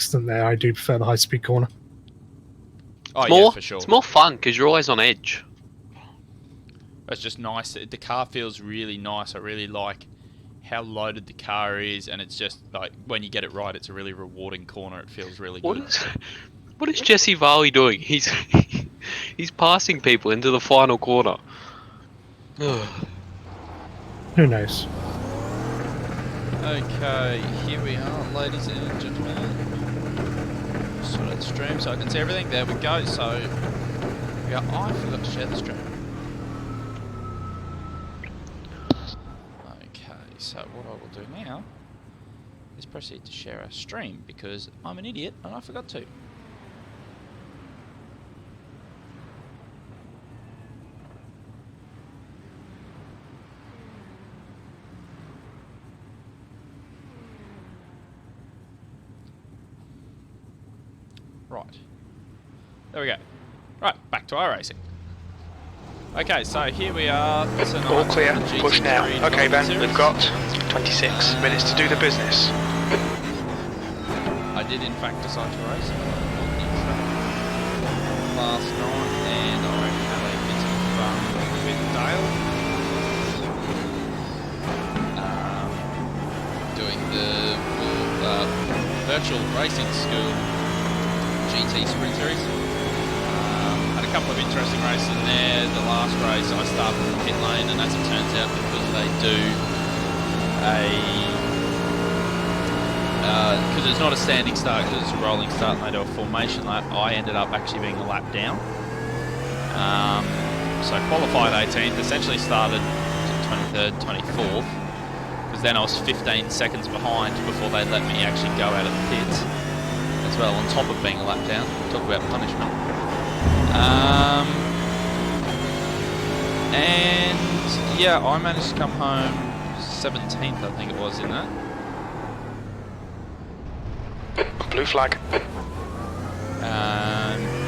accident there, I do prefer the high-speed corner. Oh yeah, for sure. It's more fun because you're always on edge. It's just nice. The car feels really nice. I really like how loaded the car is, and it's just like when you get it right, it's a really rewarding corner. It feels really good. What is Jesse Varley doing? He's passing people into the final corner. Who knows? Okay, here we are, ladies and gentlemen. Sort of the stream so I can see everything. There we go. So I forgot to share the stream. Okay, so what I will do now is proceed to share our stream because I'm an idiot and I forgot to. Right. There we go. Right, back to iRacing. Okay, so here we are. All clear, push now. Okay Ben, we've got 26 minutes to do the business. I did in fact decide to race last night and I had a bit of fun with Dale. Doing the virtual racing school GT Sprint Series. Had a couple of interesting races in there. The last race I started in the pit lane, and as it turns out, because they do because it's not a standing start, because it's a rolling start and they do a formation lap, I ended up actually being a lap down. So qualified 18th, essentially started 23rd, 24th, because then I was 15 seconds behind before they let me actually go out of the pits. As well, on top of being a lap down. Talk about punishment. And yeah, I managed to come home 17th, I think it was, in that. Blue flag.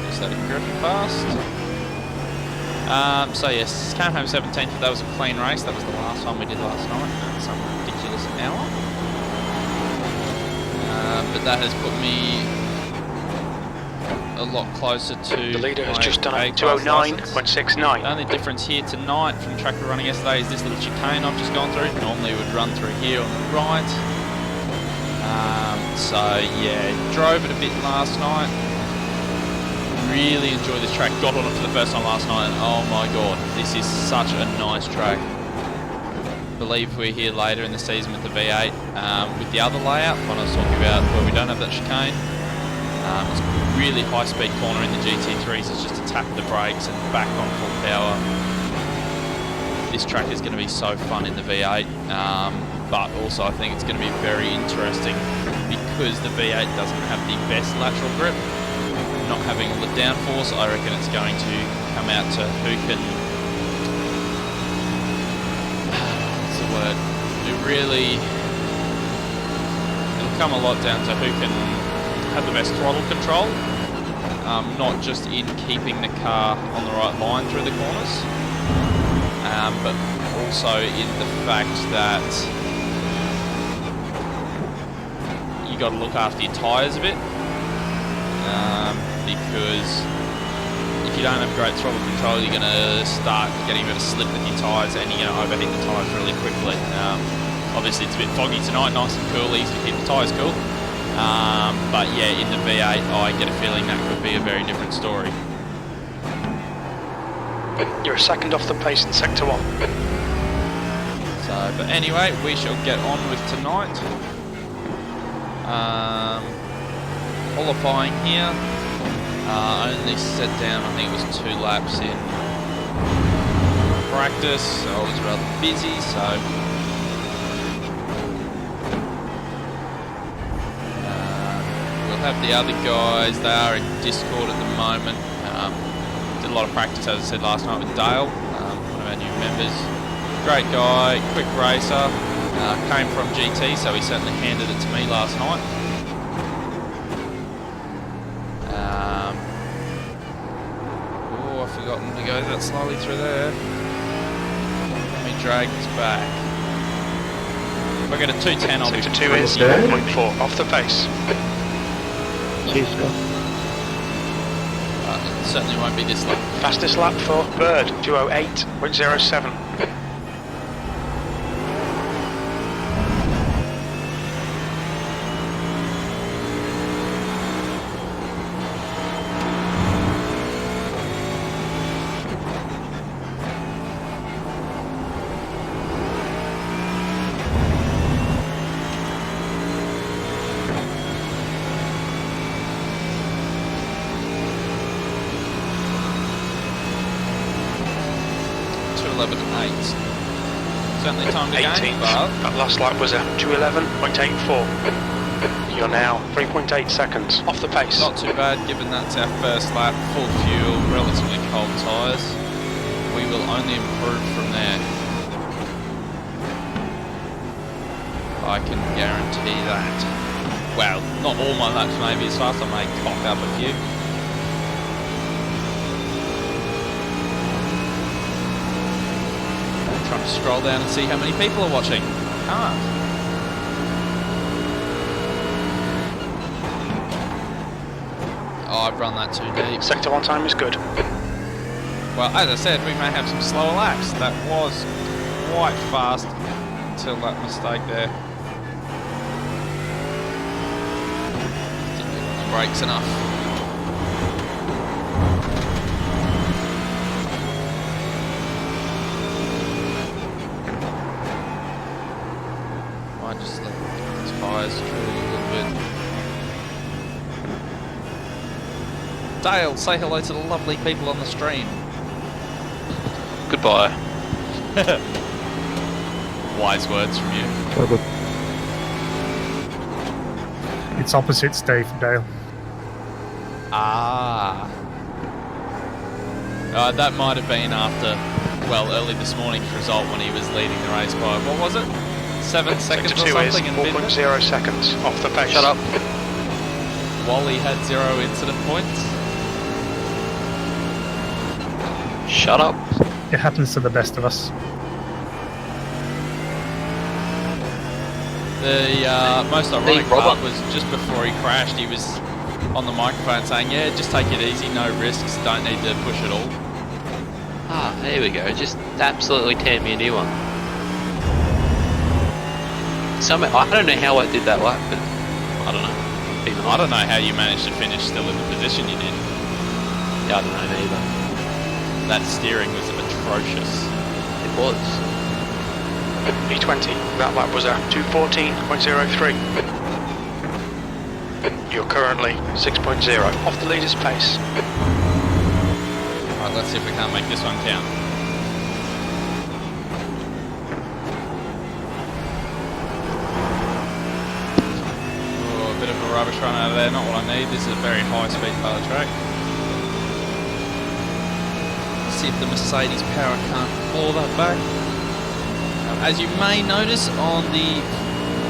Just let it drift past. So yes, came home 17th, but that was a clean race. That was the last one we did last night. Some ridiculous hour. But that has put me a lot closer to the leader has just done a 209.69. The only difference here tonight from the track we were running yesterday is this little chicane I've just gone through. Normally we would run through here on the right. So yeah, drove it a bit last night. Really enjoyed this track. Got on it for the first time last night, and oh my god, this is such a nice track. I believe we're here later in the season with the V8 with the other layout, one I was talking about where we don't have that chicane. It's a really high speed corner in the GT3s, it's just to tap the brakes and back on full power. This track is going to be so fun in the V8, but also I think it's going to be very interesting because the V8 doesn't have the best lateral grip. Not having all the downforce, I reckon it's going to come out to who can... what's the word? It'll come a lot down to who can have the best throttle control, not just in keeping the car on the right line through the corners, but also in the fact that you got to look after your tyres a bit, because if you don't have great throttle control, you're going to start getting a bit of slip with your tyres and you're going to overheat the tyres really quickly. Obviously it's a bit foggy tonight, nice and cool, easy to keep the tyres cool. But yeah, in the V8 I get a feeling that could be a very different story. You're a second off the pace in Sector 1. So, but anyway, we shall get on with tonight. Qualifying here. Only set down, I think it was 2 laps in practice, so I was rather busy, so we'll have the other guys. They are in Discord at the moment. Did a lot of practice, as I said last night, with Dale, one of our new members. Great guy, quick racer, came from GT, so he certainly handed it to me last night. I've forgotten to go that slowly through there. Let me drag this back. If I get a 210, I'll be 2 is 1.4 off the pace. Cheers, Scott. It certainly won't be this lap. Fastest lap for Bird, 2:08.07. Certainly time to 18th. gain, but That last lap was a 2:11.84. You're now 3.8 seconds off the pace. not too bad given that's our first lap, full fuel, relatively cold tyres. We will only improve from there. I can guarantee that. Well, not all my laps maybe as fast, I may cock up a few. Trying to scroll down and see how many people are watching. Can't. Oh, I've run that too deep. Sector 1 time is good. Well, as I said, we may have some slower laps. That was quite fast until that mistake there. Didn't get on the brakes enough. Might just let the tyres cool a little bit. Dale, say hello to the lovely people on the stream. Goodbye. Wise words from you. It's opposites, Dave and Dale. Ah. That might have been after, well, early this morning's result when he was leading the race by, what was it? 7 seconds Sector or 2 is something? And 4.0 seconds off the pace. Shut up. Wally had 0 incident points. Shut up. It happens to the best of us. The most ironic Hey, Robert. part was just before he crashed, he was on the microphone saying, yeah, just take it easy, no risks, don't need to push it all. Ah, there we go. Just absolutely tear me a new one. I don't know how I did that lap, but I don't know. I don't know how you managed to finish still in the position you did. Yeah, I don't know either. That steering was atrocious. It was. P20, that lap was a 2:14.03. You're currently 6.0 off the leader's pace. Right, let's see if we can't make this one count. Oh, a bit of a rubbish run out of there, not what I need. This is a very high speed part of the track. Let's see if the Mercedes power can't claw that back. As you may notice on the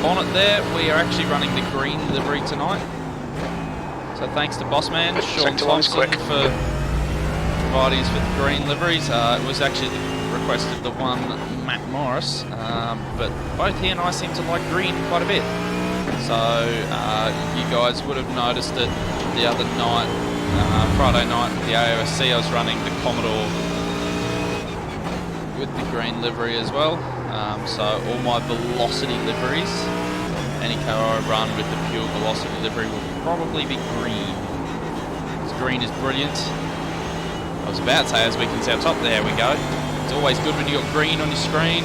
bonnet there, we are actually running the green livery tonight. So thanks to Bossman, Sean Sector one's Thompson, quick. for providing us with the green liveries. It was actually requested the one Matt Morris, but both he and I seem to like green quite a bit. So you guys would have noticed that the other night, Friday night at the AOSC, I was running the Commodore with the green livery as well. So all my velocity liveries, any car I run with the pure velocity livery will probably be green. Because green is brilliant. I was about to say, as we can see up top, there we go. It's always good when you got green on your screen.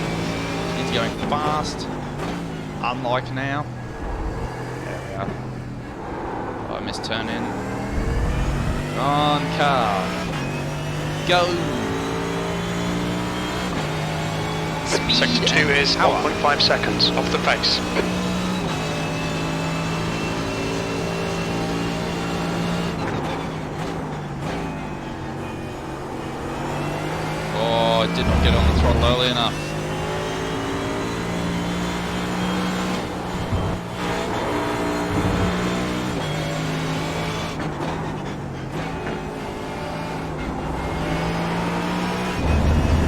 It's going fast. Unlike now. There we are. Oh, I missed turn in. On car. Go. Speed. Sector 2 is 1.5 seconds off the pace. Oh, I did not get on the throttle early enough.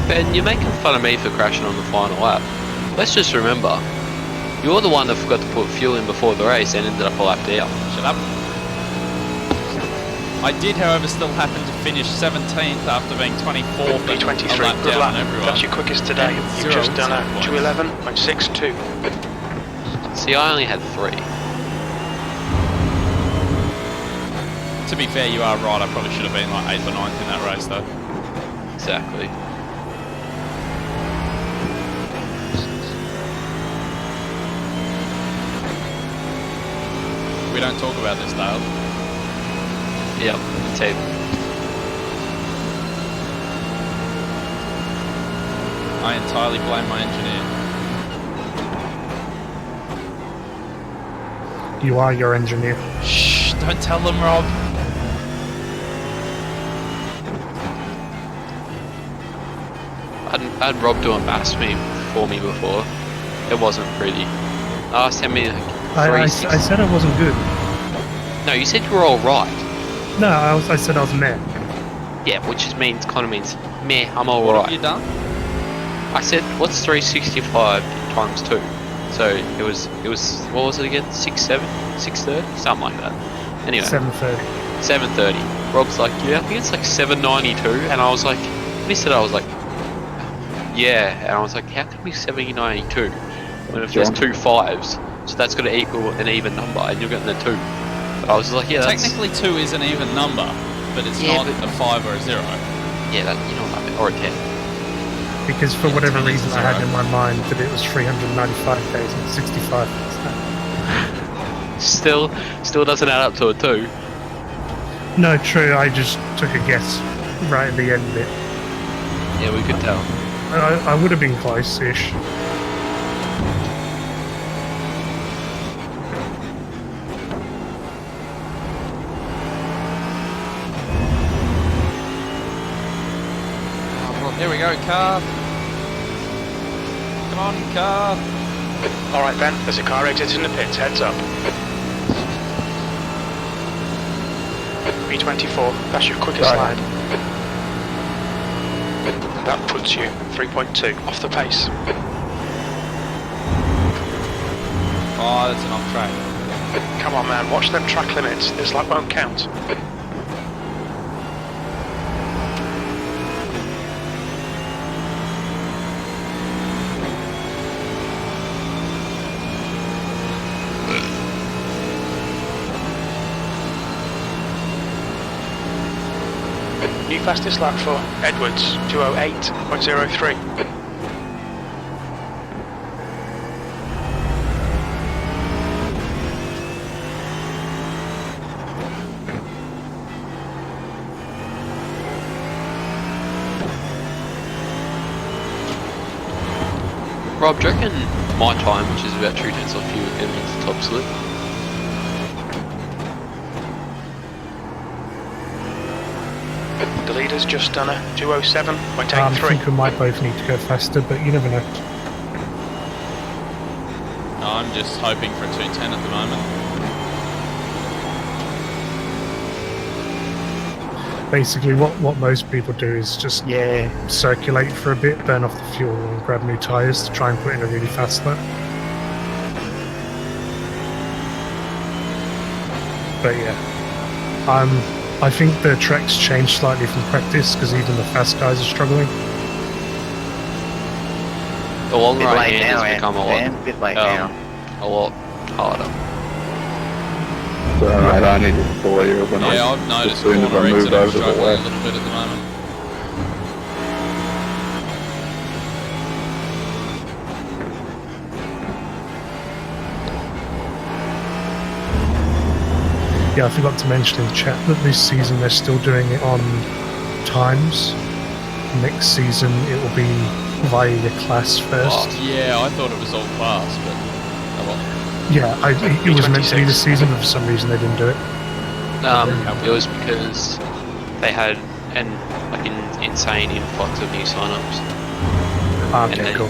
Ben, you're making fun of me for crashing on the final lap. Let's just remember, you're the one that forgot to put fuel in before the race and ended up a lap down. Shut up. I did, however, still happen to finish 17th after being 24th. P23, a lap good down lap. on everyone. That's your quickest today. And You've just done a 0 points. 211.62. See, I only had 3. To be fair, you are right. I probably should have been like 8th or 9th in that race, though. Exactly. We don't talk about this, Dale. Yep, tape. I entirely blame my engineer. You are your engineer. Shh! Don't tell them, Rob. I had Rob do a mass me for me before. It wasn't pretty. I asked him like I said I wasn't good. No, you said you were all right. No, I said I was meh. Yeah, which is kind of means meh. I'm all What right. have you done? I said, what's 365 times 2? So it was what was it again? 630, something like that. Anyway, 7:30. 730. Rob's like, yeah, I think it's like 792, and I was like, when he said, I was like, yeah, and I was like, how can it be 792 when if there's 2 5s? So that's got to equal an even number, and you're getting the 2. But I was like, yeah, that's... Technically 2 is an even number, but it's Yeah, not but- a 5 or a 0. Yeah, that, you know what I mean, or a 10. Because for Yeah, whatever 10 is reason I had 0. in my mind that it was 395 days and 65 days. Still doesn't add up to a 2. No, true, I just took a guess right at the end of it. Yeah, we could tell. I would have been close-ish. Here we go, car. Come on, car. Alright Ben, there's a car exiting the pits, heads up. P24, that's your quickest Right. line. That puts you 3.2 off the pace. Oh, that's an off track. Come on man, watch them track limits, this lap won't count. New fastest lap for Edwards, 208.03. Rob, do you reckon my time, which is about 2 tenths off you, again against the top slip? The leader's just done a 207.83. I think we might both need to go faster, but you never know. No, I'm just hoping for a 210 at the moment. Basically, what most people do is just circulate for a bit, burn off the fuel, and grab new tyres to try and put in a really fast lap. But yeah, I think the track's changed slightly from practice because even the fast guys are struggling. The long Bit right late hand now, has become Bit late now. a lot harder. So mate, I need to pull you when Yeah, I've noticed as soon as I corner moved exit, I'm over to the struggling a left. little bit at the moment. Yeah, I forgot to mention in the chat that this season they're still doing it on times. Next season it will be via your class first. Oh, yeah, I thought it was all class, but oh well. Yeah, it was meant to be this season, but for some reason they didn't do it. It was because they had an insane influx of new sign-ups. Okay, then- cool.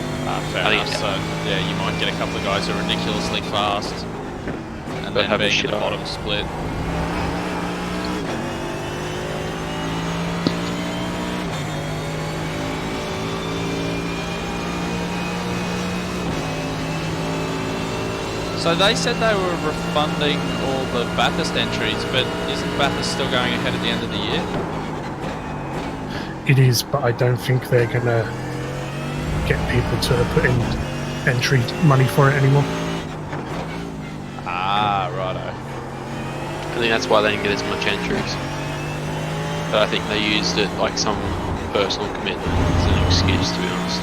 Fair I think enough. it's- So yeah, you might get a couple of guys who are ridiculously fast, and But then have a being in shit the on. bottom split. So they said they were refunding all the Bathurst entries, but isn't Bathurst still going ahead at the end of the year? It is, but I don't think they're gonna get people to put in entry money for it anymore. Ah, righto. I think that's why they didn't get as much entries. But I think they used it like some personal commitment as an excuse, to be honest.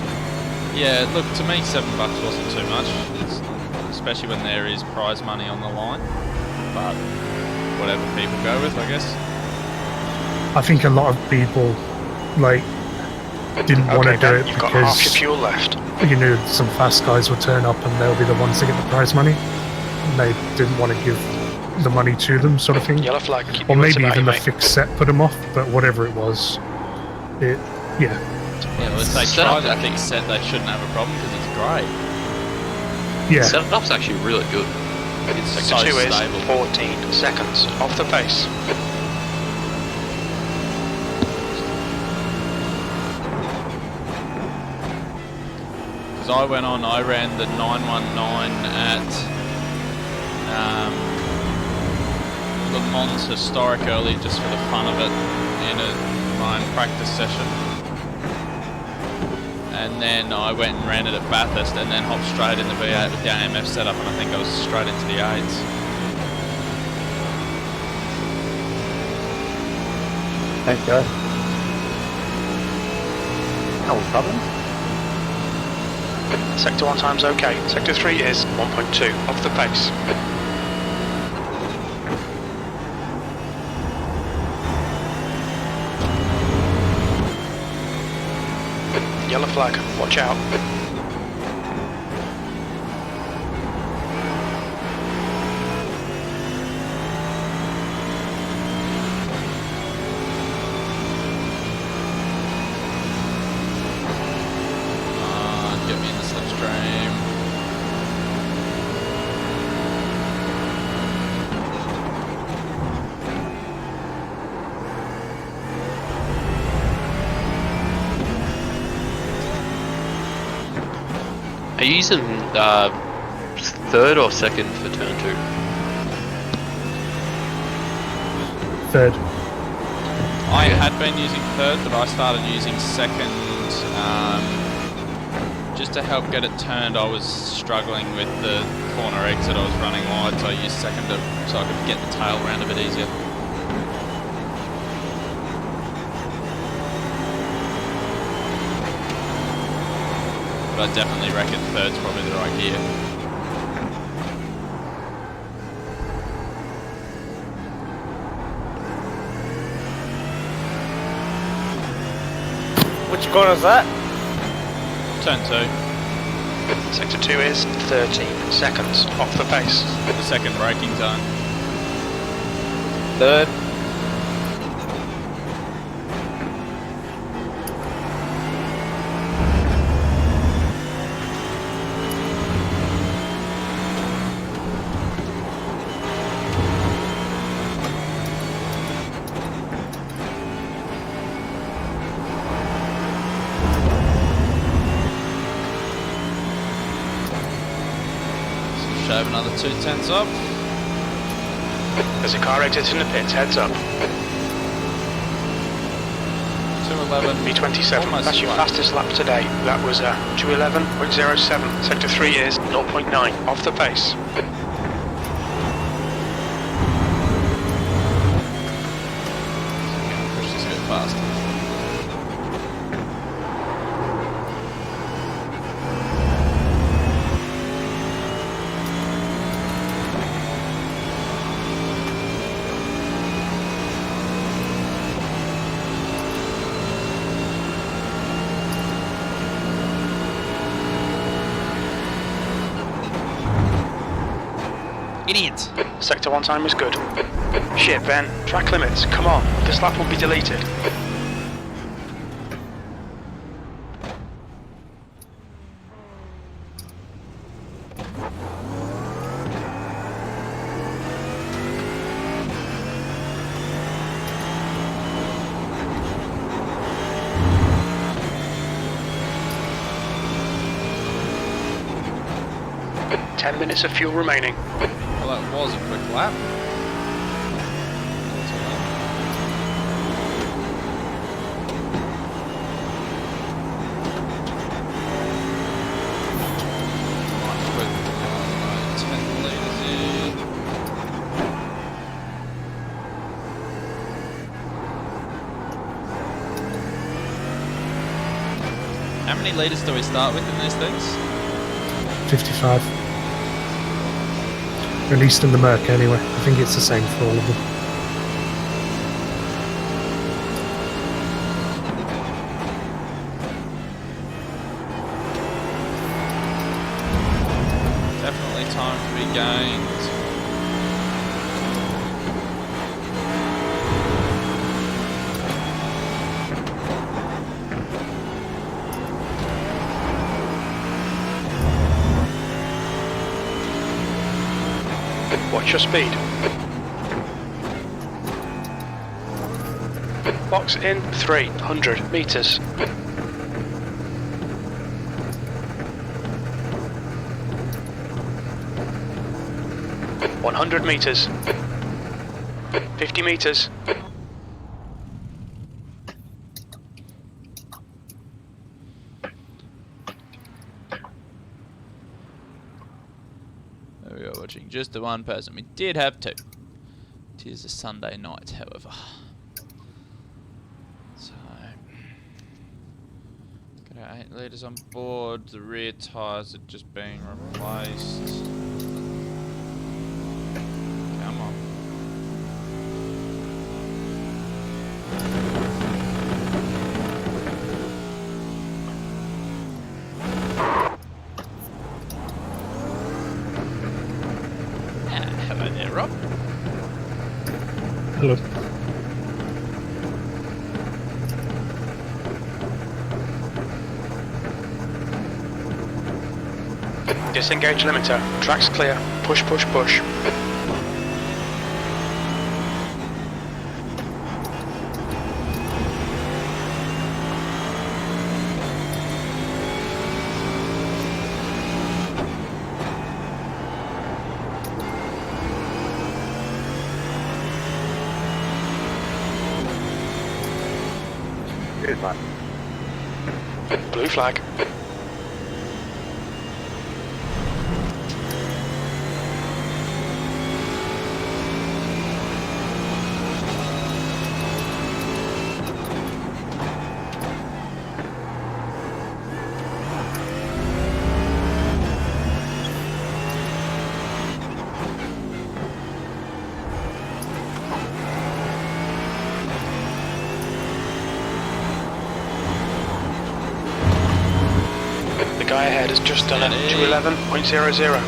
Yeah, look, to me $7 wasn't too much, especially when there is prize money on the line. But whatever people go with, I guess. I think a lot of people like didn't want to Okay, do Ben, it you've got half your because fuel left. you know some fast guys will turn up and they'll be the ones to get the prize money. And they didn't want to give the money to them, sort of thing. Yellow flag. Keep Or your maybe wits even the about you, fixed set put them off, but whatever it was, yeah. Yeah, well, if they try that fixed set, they shouldn't have a problem because it's great. Yeah. Setup's actually really good. It's mate. so Sector 2 stable. is 14 seconds off the pace. Because I went on, I ran the 919 at Le Mans Historic early just for the fun of it in my own practice session. And then I went and ran it at Bathurst and then hopped straight in the V8 with the AMF setup, and I think I was straight into the 8s. Thanks, guys. No problems. Sector 1 time's okay. Sector 3 is 1.2 off the pace. Yellow flag, watch out. Get me in the slipstream. Are you using third or second for turn 2? Third. I had been using third, but I started using second just to help get it turned. I was struggling with the corner exit. I was running wide, so I used second so I could get the tail round a bit easier. But I definitely reckon third's probably the right gear. Which corner is that? Turn 2, Sector 2 is 13 seconds off the pace. the second braking zone. Third. Shave another 2/10 off. There's a car exiting the pits, heads up. 2:11. B27, Almost that's your flat. fastest lap today. That was 2:11.07. Sector 3 is 0.9 off the pace. Push this a bit faster. Idiot! Sector 1 time is good. Shit, Ben. Track limits, come on. This lap will be deleted. 10 minutes of fuel remaining. Well, that was a quick lap. Much quicker. 10 litres in. How many litres do we start with in these things? 55. Released in the Merc anyway. I think it's the same for all of them. Definitely time to be gained. Watch your speed. Box in 300 meters. 100 meters. 50 meters. We are watching just the one person. We did have two. It is a Sunday night, however. So, got our 8 litres on board. The rear tyres are just being replaced. Come on. Hello there, Rob. Hello. Disengage limiter. Track's clear. Push, push, push. Good man. Blue flag. The guy ahead has just done it. 211.00.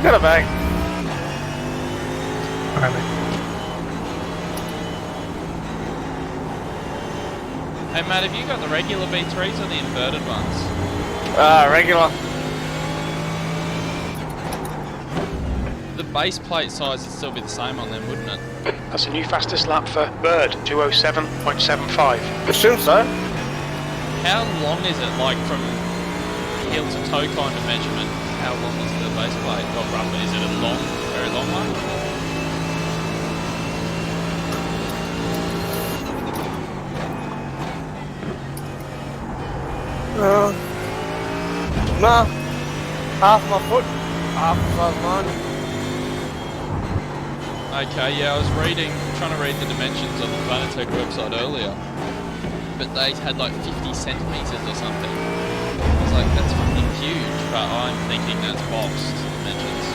Got a bag. Alright, Hey Matt, have you got the regular B3s or the inverted ones? Regular. The base plate size would still be the same on them, wouldn't it? That's a new fastest lap for Bird. 207.75. Assume so. How long is it, like from heel to toe kind of measurement? How long is the base plate? Well, roughly, is it a long, very long one? Nah. Half my foot. Half the size of mine. Okay, yeah, I was trying to read the dimensions on the Vanatech website earlier, but they had like 50 centimetres or something. I was like, that's fucking huge, but I'm thinking that's boxed dimensions.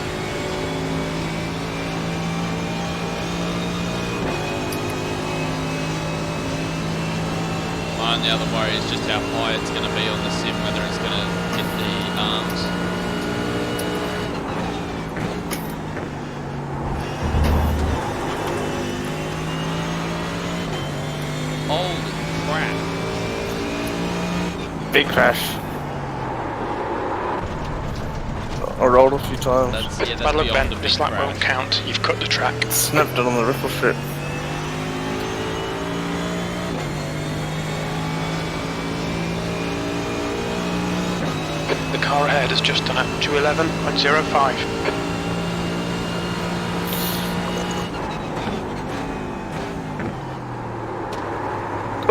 My only other worry is just how high it's going to be on the sim, whether it's going to hit the arms. Holy crap. Big crash. I rolled a few times. That's Bad luck, beyond Ben. a This big lap crash. won't count. You've cut the track. Snapped it on the ripple strip. The car ahead has just done it. 211.05.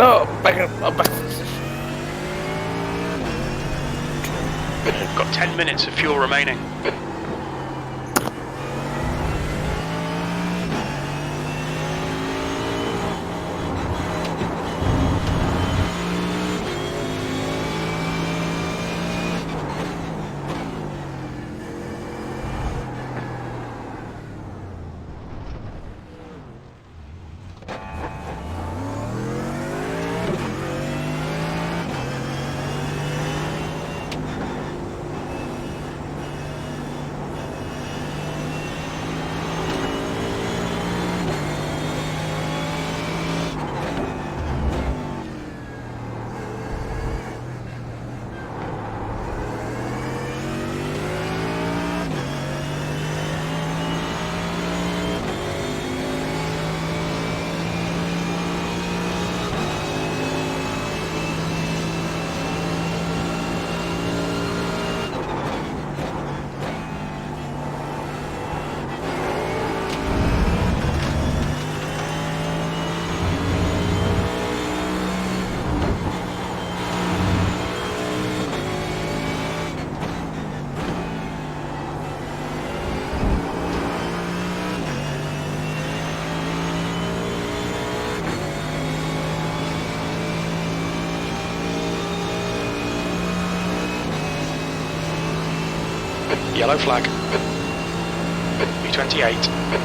Oh, back up. Oh, back. Got 10 minutes of fuel remaining. Yellow flag. B28.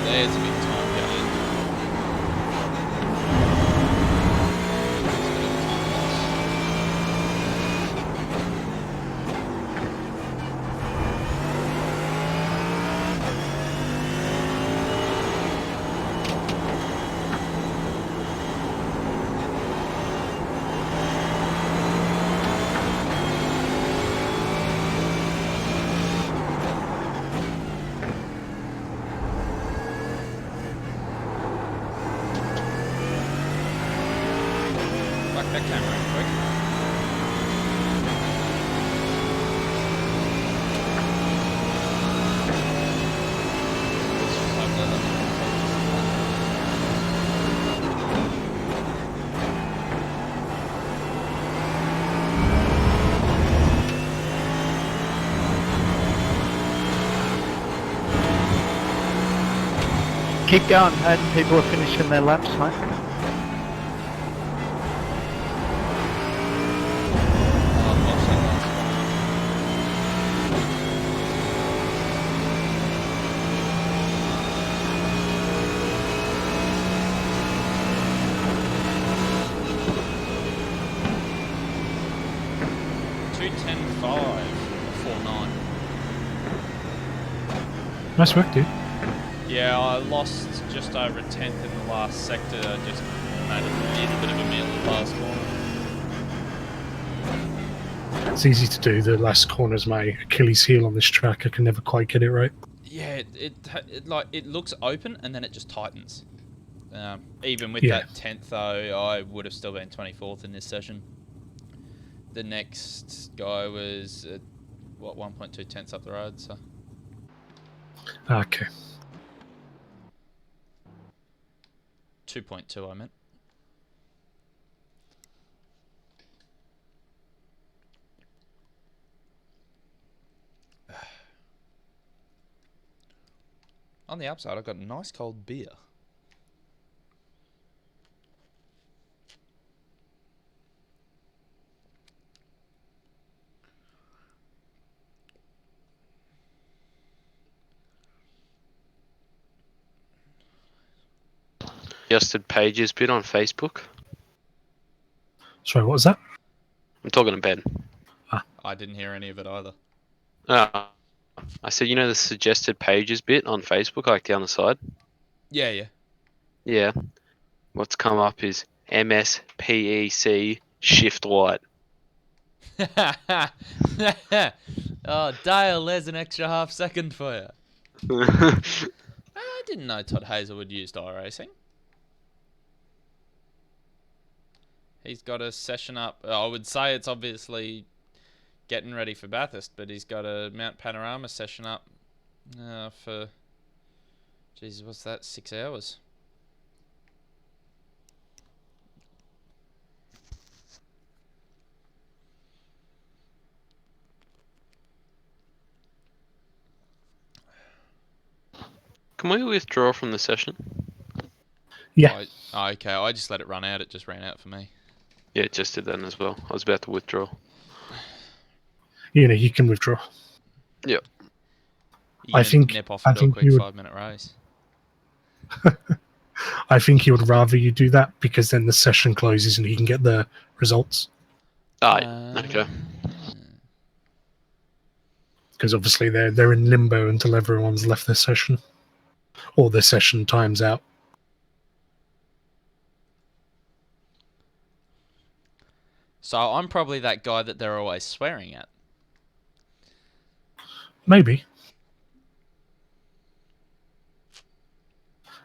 There's a big time gain. Fuck that camera quick. Let's just hope that doesn't Keep going, Hayden. People are finishing their laps, mate. Nice work, dude. Yeah, I lost just over a tenth in the last sector. I just made a little bit of a meal in the last corner. It's easy to do. The last corner's my Achilles heel on this track. I can never quite get it right. Yeah, it looks open and then it just tightens. Even with Yeah. that 10th though, I would have still been 24th in this session. The next guy was, 1.2 tenths up the road, so... Okay. 2.2 I meant. On the upside, I've got a nice cold beer. suggested pages bit on Facebook? Sorry, what was that? I'm talking to Ben. I didn't hear any of it either. I said, you know the suggested pages bit on Facebook, like down the side? Yeah, yeah. Yeah. What's come up is MSPEC shift light. Oh, Dale, there's an extra half second for you. Yeah, I didn't know Todd Hazelwood used iRacing. He's got a session up. I would say it's obviously getting ready for Bathurst, but he's got a Mount Panorama session up for, Jesus, what's that, 6 hours? Can we withdraw from the session? Yeah. Okay, I just let it run out. It just ran out for me. Yeah, it just did that as well. I was about to withdraw. You can withdraw. Yep. You gonna nip off and do a quick 5-minute race? I think he would rather you do that because then the session closes and he can get the results. Okay. Because obviously they're in limbo until everyone's left their session. Or their session times out. So I'm probably that guy that they're always swearing at. Maybe.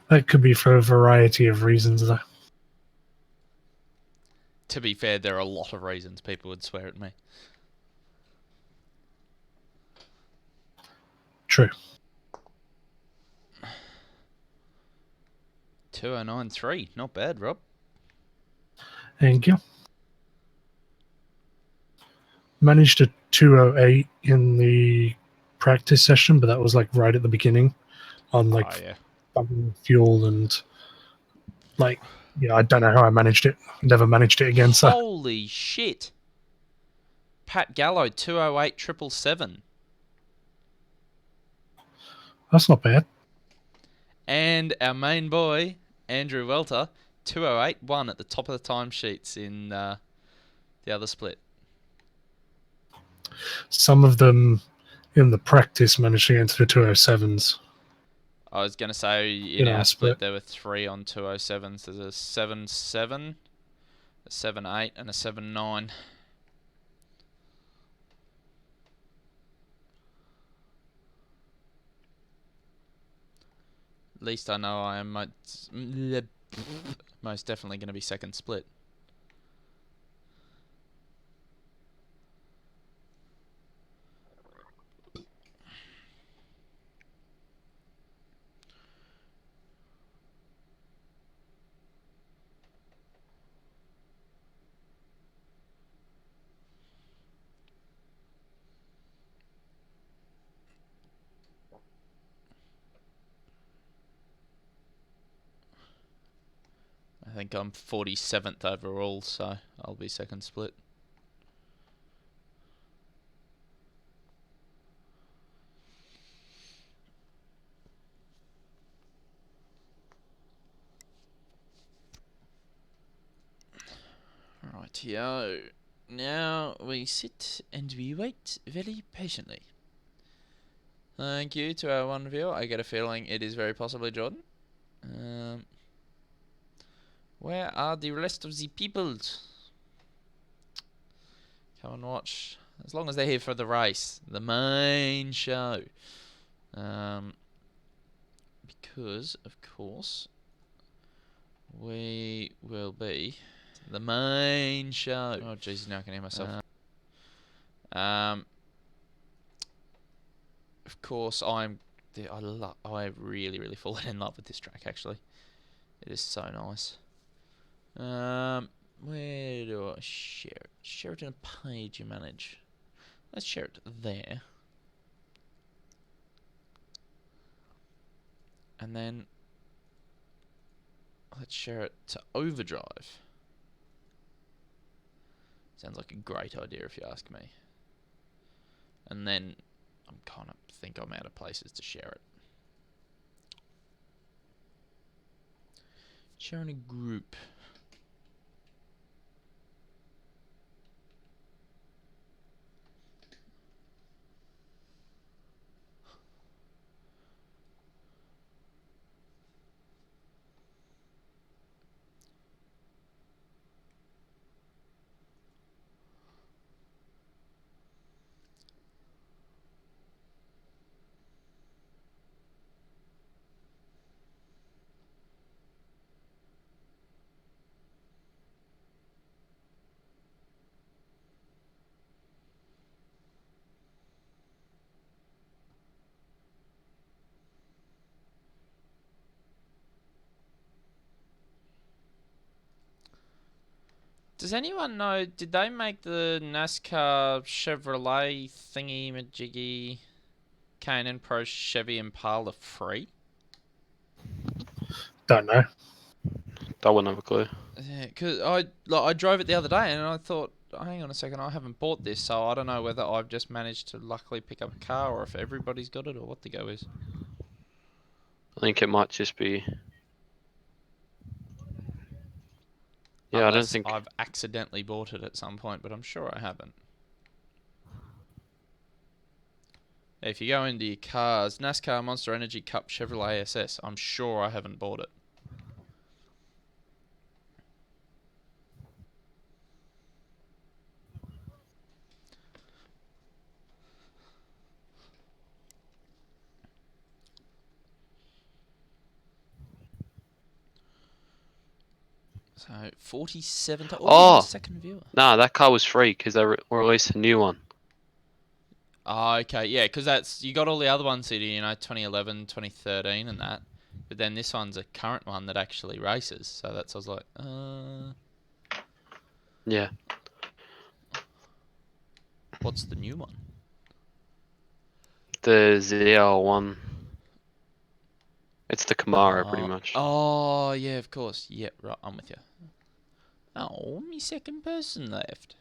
That could be for a variety of reasons, though. To be fair, there are a lot of reasons people would swear at me. True. 2093, not bad, Rob. Thank you. Managed a 208 in the practice session, but that was like right at the beginning on like fuel and like, I don't know how I managed it. Never managed it again, so. Holy shit. Pat Gallo, 208 777. That's not bad. And our main boy, Andrew Welter, 208.1 at the top of the timesheets in the other split. Some of them in the practice managed to get into the 207s. I was going to say in our split there were 3 on 207s. There's a 7.7, a 7.8 and a 7.9. At least I know I am most definitely going to be second split. I think I'm 47th overall, so I'll be second split. Rightio. Now we sit and we wait very patiently. Thank you to our one viewer. I get a feeling it is very possibly Jordan. Where are the rest of the people? Come and watch. As long as they're here for the race. The main show. Because, of course, we will be the main show. Oh, Jesus, now I can hear myself. Of course, I really, really fallen in love with this track, actually. It is so nice. Where do I share it? Share it in a page you manage. Let's share it there. And then let's share it to Overdrive. Sounds like a great idea if you ask me. And then I'm kind of think I'm out of places to share it. Sharing a group. Does anyone know, did they make the NASCAR Chevrolet thingy-majiggy K&N Pro Chevy Impala free? Don't know. I wouldn't have a clue. Yeah, because I drove it the other day and I thought, hang on a second, I haven't bought this, so I don't know whether I've just managed to luckily pick up a car or if everybody's got it or what the go is. I think it might just be. Yeah, Unless I don't think. I've accidentally bought it at some point, but I'm sure I haven't. If you go into your cars, NASCAR Monster Energy Cup Chevrolet SS, I'm sure I haven't bought it. So 47. Oh, second viewer. Nah, that car was free because they released a new one. Oh, okay, yeah, because that's, you got all the other ones here, you know, 2011, 2013 and that. But then this one's a current one that actually races. So that's, I was like, Yeah. what's the new one? The ZL1. It's the Camaro, pretty much. Oh, yeah, of course. Yep, right, I'm with you. Oh, me second person left.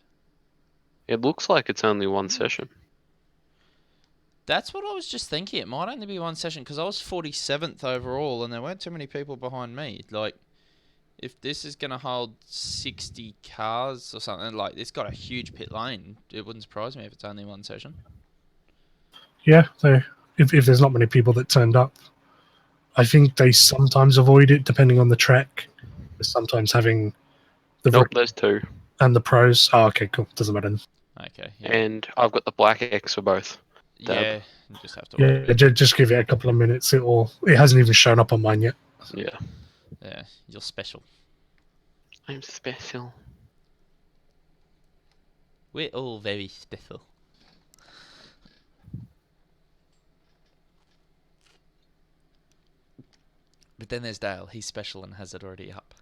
It looks like it's only one session. That's what I was just thinking. It might only be one session because I was 47th overall and there weren't too many people behind me. Like, if this is going to hold 60 cars or something, like, it's got a huge pit lane. It wouldn't surprise me if it's only one session. Yeah, if there's not many people that turned up, I think they sometimes avoid it depending on the track. Sometimes having the Nope, there's two. And the pros. Oh, okay, cool. Doesn't matter. Okay, yeah. And I've got the black X for both. Yeah, you just have to wait a Yeah, bit. just give it a couple of minutes. It hasn't even shown up on mine yet. Yeah. Yeah, you're special. I'm special. We're all very special. But then there's Dale. He's special and has it already up.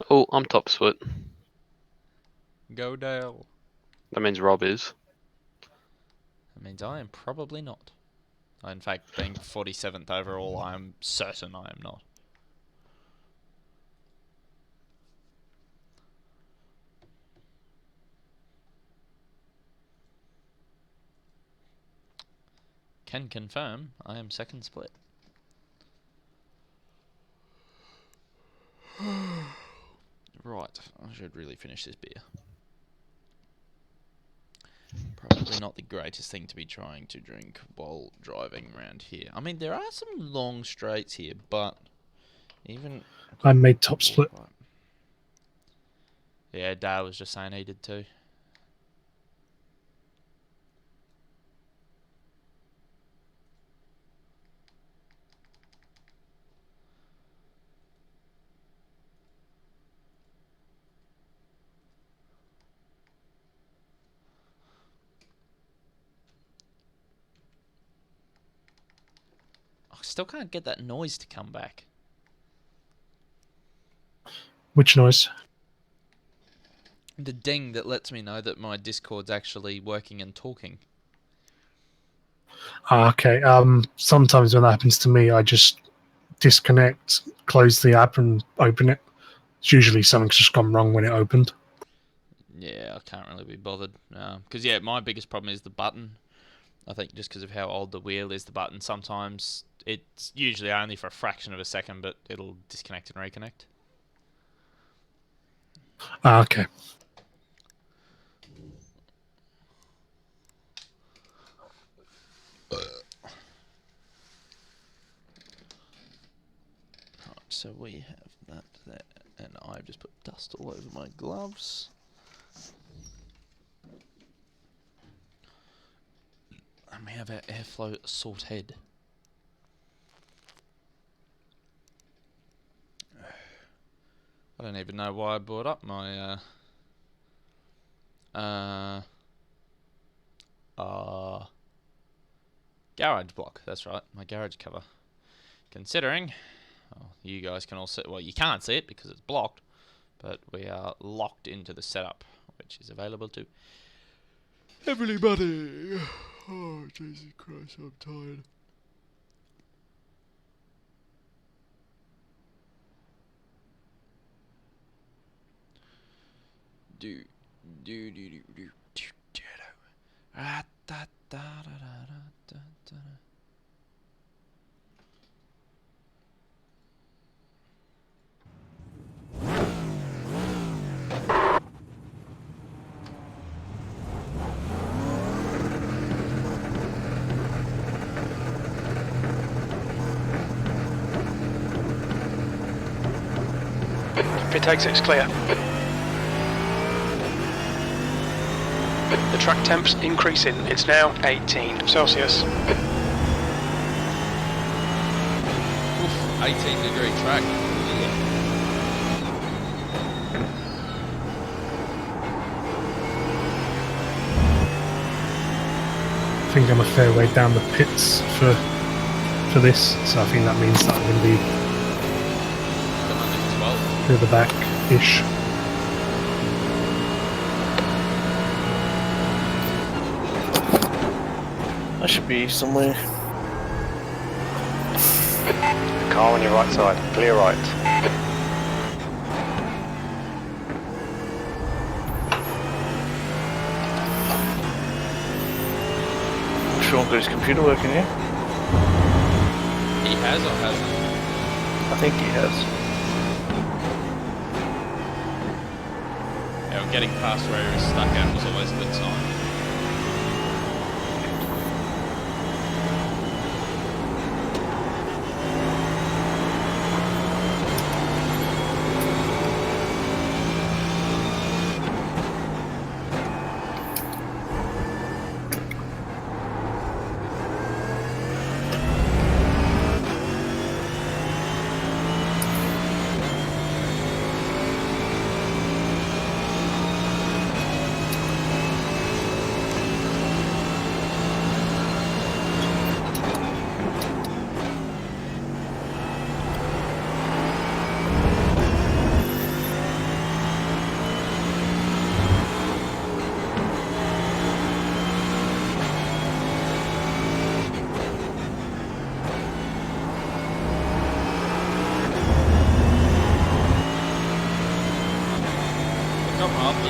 Oh, I'm top split. Go Dale. That means Rob is. That means I am probably not. In fact, being 47th overall, I'm certain I am not. Can confirm I am second split. Right, I should really finish this beer. Probably not the greatest thing to be trying to drink while driving around here. I mean, there are some long straights here, but even... I made top split. Yeah, Dale was just saying he did too. I still can't get that noise to come back. Which noise? The ding that lets me know that my Discord's actually working and talking. Okay. Sometimes when that happens to me, I just disconnect, close the app, and open it. It's usually something's just gone wrong when it opened. Yeah, I can't really be bothered. Because, yeah, my biggest problem is the button. I think just because of how old the wheel is, the button, sometimes it's usually only for a fraction of a second, but it'll disconnect and reconnect. Ah, okay. Right, so we have that there, and I've just put dust all over my gloves. And we have our airflow sorted. I don't even know why I brought up my garage block. That's right, my garage cover. Considering, well, you guys can all see, well, you can't see it because it's blocked, but we are locked into the setup, which is available to everybody. Oh, Jesus Christ, I'm tired. Pit exit's clear. The track temp's increasing. It's now 18 Celsius. Oof, 18-degree track. I think I'm a fair way down the pits for this, so I think that means that I'm going to be near the back-ish. I should be somewhere. Car on your right side, clear right. Sean got his computer working here. He has or hasn't? I think he has. Yeah, well, getting past where he was stuck at was always a good sign.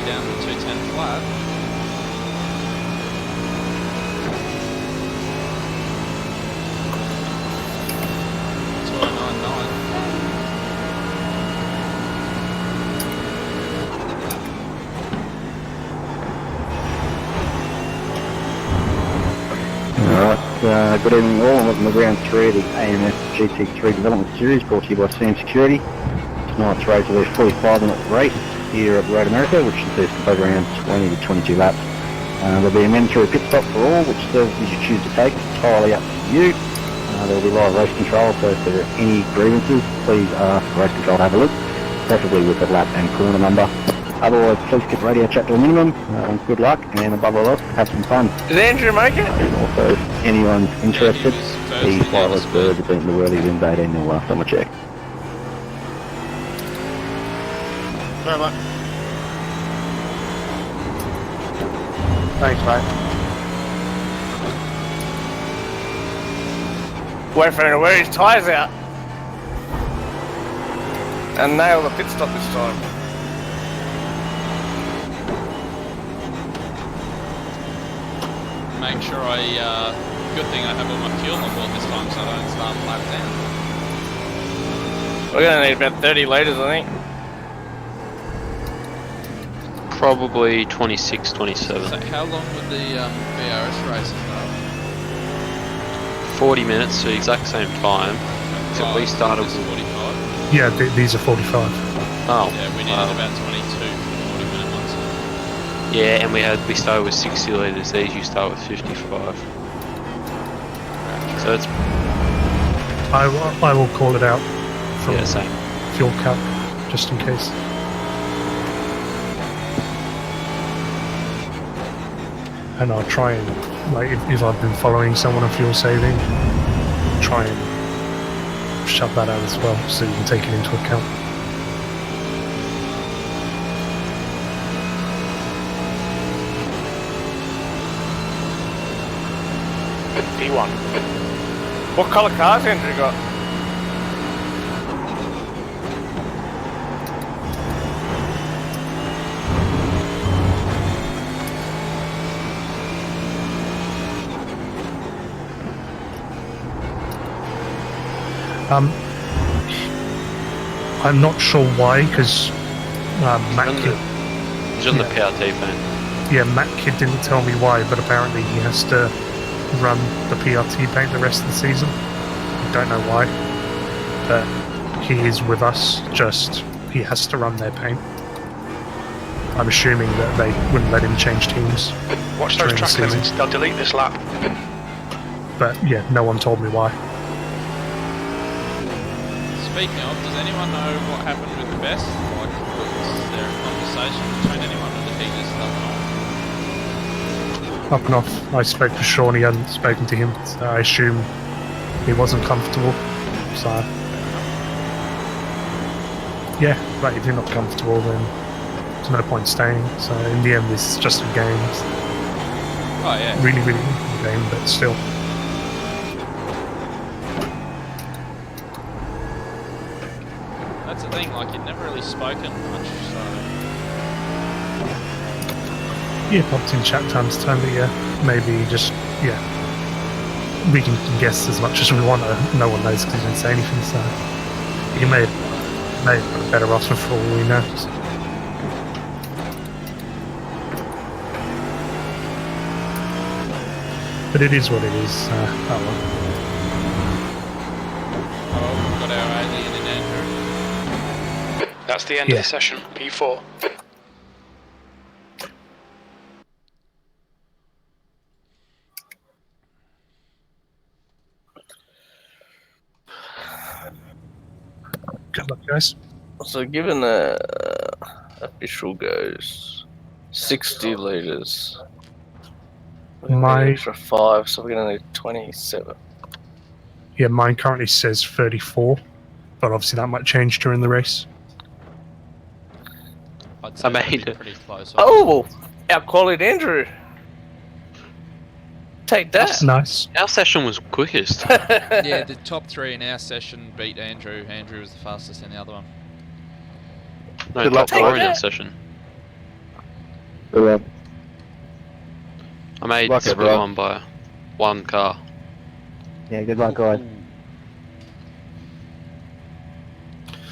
Down to 210 flat. Alright, good evening all, and welcome to round 3 of the AMF GT3 Development Series, brought to you by Sam Security. Tonight's race will be a 45-minute race here at Road America, which is to complete around 20 to 22 laps. There'll be a mandatory pit stop for all, which services you choose to take, entirely up to you. There'll be live race control, so if there are any grievances, please ask race control to have a look, preferably with the lap and corner number. Otherwise, please keep radio chat to a minimum. Good luck, and above all else, have some fun. Did Andrew make it? And also, if anyone's interested, the flightless birds have beaten the worthy wins 18-0 last time I checked. No, mate. Thanks, mate. Wait for him to wear his tyres out. And nail the pit stop this time. Make sure good thing I have all my fuel on board this time so I don't start flat down. We're going to need about 30 litres, I think. Probably 26, 27. So how long would the BRS races last? 40 minutes, so exact same time. Except we started with 45. Yeah, these are 45. Oh. Yeah, we needed about 22 40-minute ones. Yeah, and we started with 60 litres. These you start with 55. So it's I will call it out from yeah, same. fuel cap, just in case. And I'll try and, like, if I've been following someone on fuel saving, try and shut that out as well, so you can take it into account. P1. What colour cars Andrew got? I'm not sure why, because Matt Kidd, He's on the PRT fan. yeah, Matt Kidd didn't tell me why, but apparently he has to run the PRT paint the rest of the season. I don't know why, but he is with us, just he has to run their paint. I'm assuming that they wouldn't let him change teams. Watch those during the track season. limits, they'll delete this lap. But yeah, no one told me why. Speaking of, does anyone know what happened with the best? Like, was there a conversation between anyone, or did he just up and Up and off. I spoke to Sean, he hadn't spoken to him, so I assume he wasn't comfortable. So yeah, like if you're not comfortable, then there's no point staying. So in the end, this is just a game. It's Oh yeah. really good game, but still. That's the thing, like, you'd never really spoken much, so... Yeah, popped in chat times time, but yeah, maybe just, yeah. We can guess as much as we want, no one knows because he didn't say anything, so he may have got a better offer for all we know. So. But it is what it is, oh well. Oh, we've got our alien in Andrew. That's the end of the session, P4. Good luck, guys. So given the official goes 60 litres, we're gonna need My- an extra 5, so we're gonna need 27. Yeah, mine currently says 34, but obviously that might change during the race. I'd say I that'd made be it. pretty close. Oh, our quality Andrew. Take that. Nice. Our session was quickest. Yeah, the top 3 in our session beat Andrew. Andrew was the fastest in the other one. No, Good top luck, 4 in guys. our session. Good luck. I made Luck, split bro. one by one car. Yeah, good luck, guys.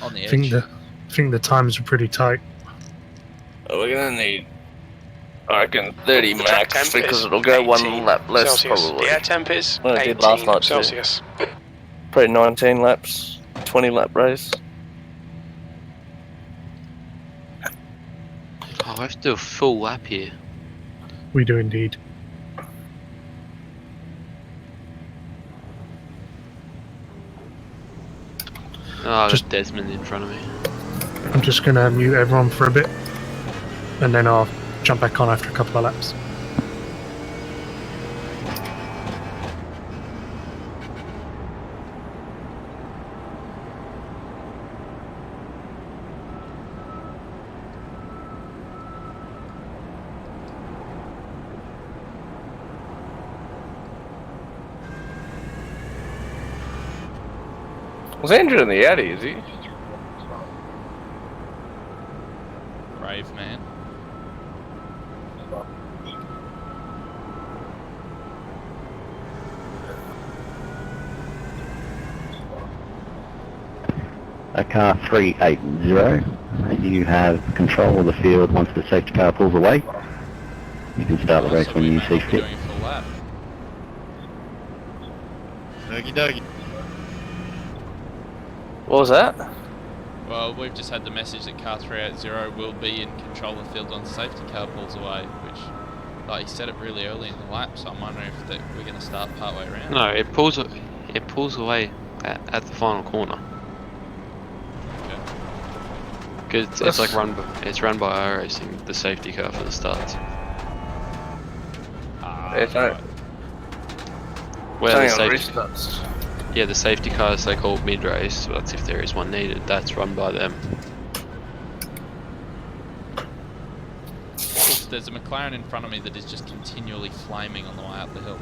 On the I edge. think the times are pretty tight. Oh, we're gonna need, I reckon, 30 The track max temp because is it'll go 18 one lap less Celsius. probably. The air temp is Well, I 18 did last night too. Celsius. Probably 19 laps, 20 lap race. Oh, I have to do a full lap here. We do indeed. Oh, Just- there's Desmond in front of me. I'm just going to mute everyone for a bit, and then I'll jump back on after a couple of laps. Was Andrew in the Audi, is he? Brave man. a car 380. You have control of the field once the safety car pulls away. You can start the race So when we you may see not be fit. doing a full lap. What was that? Well, we've just had the message that car 380 will be in control of the field once the safety car pulls away, which, like, he said it really early in the lap, so I'm wondering if we're going to start part way around. No, it pulls away at the final corner. Okay. Cause it's like run by iRacing, the safety car for the starts. It's Right. Where the only on safety, restarts. yeah, the safety cars they call mid-race, so that's if there is one needed. That's run by them. There's a McLaren in front of me that is just continually flaming on the way up the hill.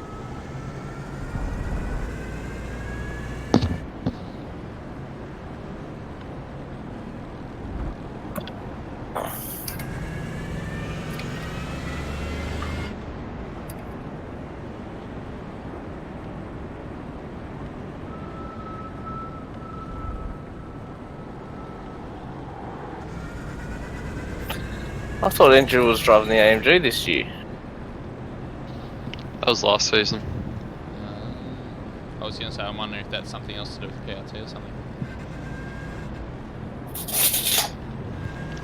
I thought Andrew was driving the AMG this year. That was last season. I was going to say, I'm wondering if that's something else to do with PRT or something.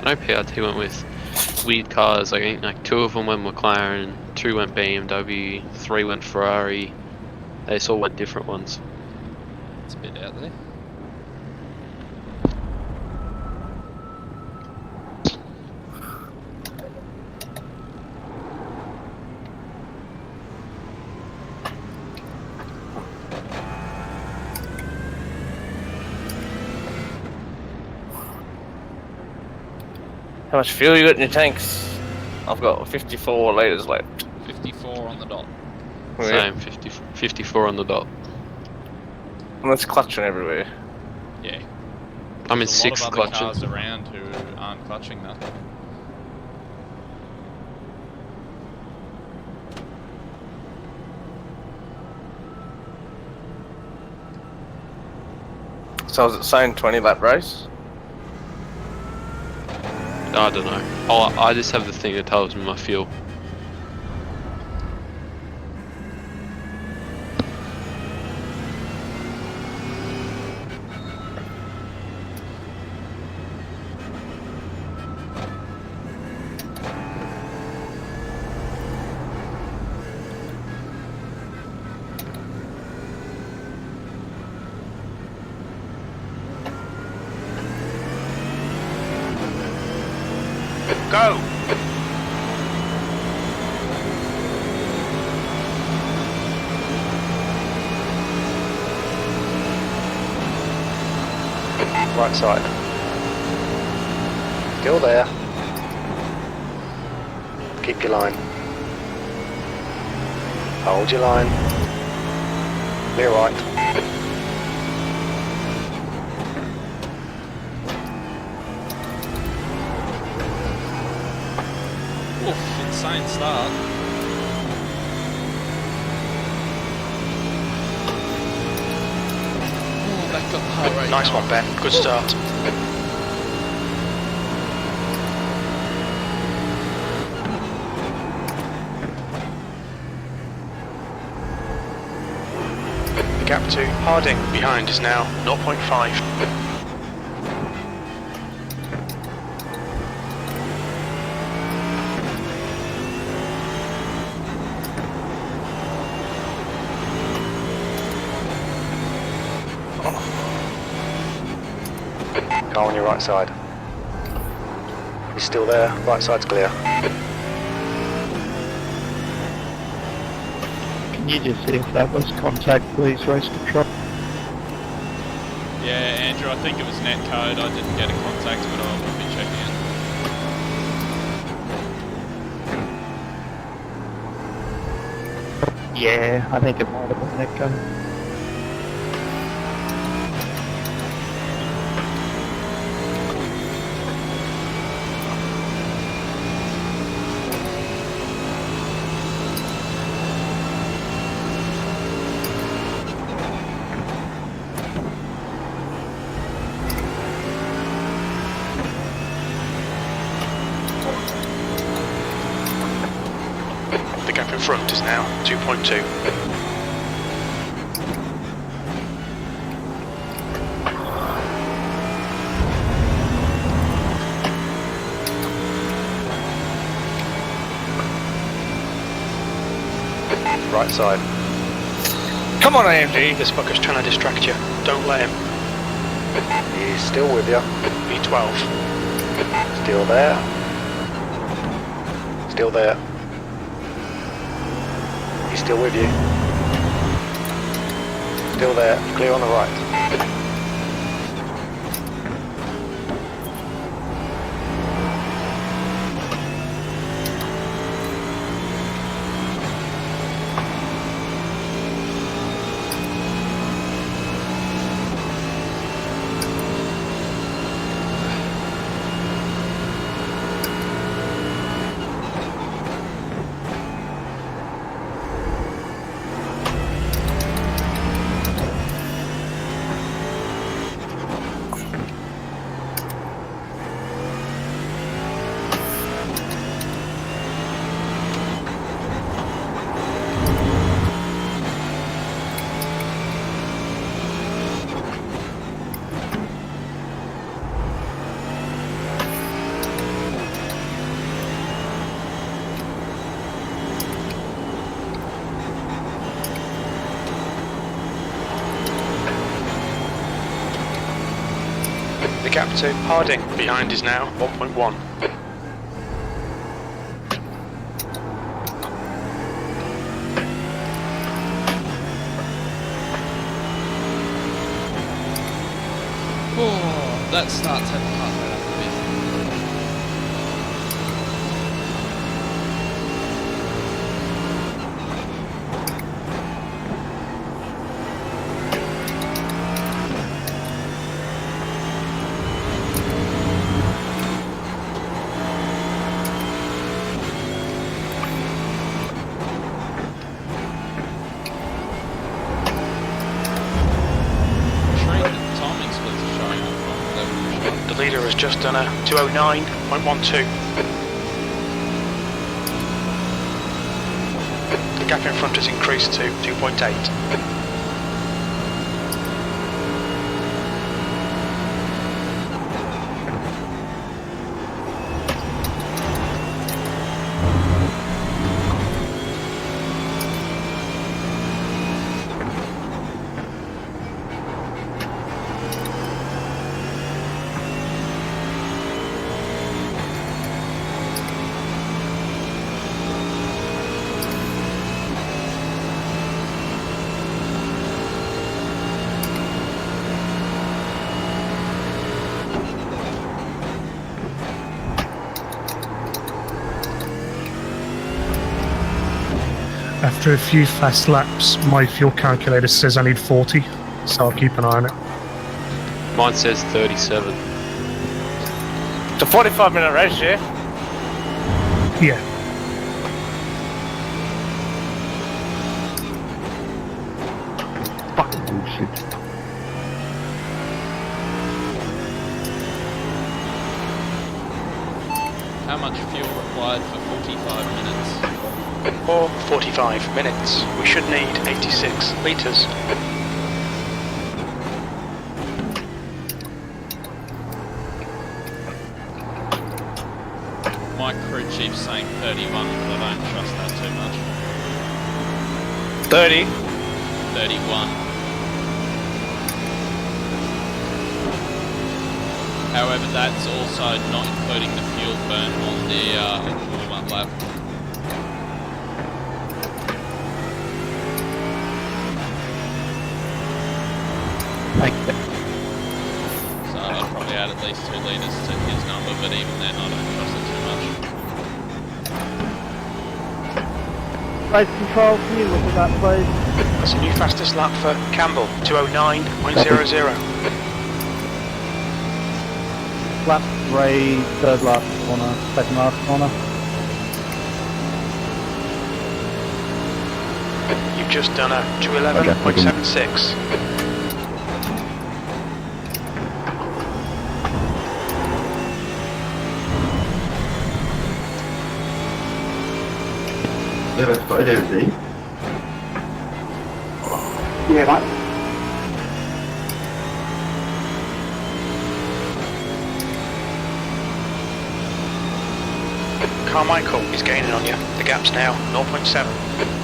I know PRT went with weird cars. I think like 2 of them went McLaren, 2 went BMW, 3 went Ferrari. They just all went different ones. It's a bit out there. How much fuel you got in your tanks? I've got 54 litres left. 54 on the dot. Same, 54 on the dot. And it's clutching everywhere. Yeah. I'm in There's a 6th lot of other clutching. cars around who aren't clutching that. So is it saying 20 lap race? I don't know. Oh, I just have the thing that tells me my fuel. Go! Right side. Still there. Keep your line. Hold your line. Clear right. Oof, insane start. Oh, that got the heart rate. Nice one, Ben. Good start. The gap to Harding behind is now 0.5. Car on your right side. He's still there, right side's clear. Can you just see if that was contact, please, race control? Yeah, Andrew, I think it was net code. I didn't get a contact, but I'll be checking it. Yeah, I think it might have been that guy. The gap in front is now 2.2. Right side. Come on, AMG. This fucker's trying to distract you. Don't let him. He's still with you. B12. Still there. Still there. He's still with you. Still there. Clear on the right. The gap to Harding behind is now 1.1. Oh, that starts having a heart rate up a bit. The leader has just done a 209.12. The gap in front has increased to 2.8. After a few fast laps, my fuel calculator says I need 40, so I'll keep an eye on it. Mine says 37. It's a 45-minute race, yeah? Yeah. Fucking bullshit. How much fuel required for 45 minutes? Or 45 minutes. We should need 86 litres. My crew chief's saying 31, but I don't trust that too much. 30. 31. However, that's also not including the fuel burn on the warm-up lap. So I'd probably add at least 2 litres to his number, but even then I don't trust it too much. Race control, can you look at that please? That's a new fastest lap for Campbell, 209.00. Lap 3, third lap corner, second last corner. You've just done a 211.76. that's quite empty. Yeah, mate. Carmichael is gaining on you. The gap's now 0.7.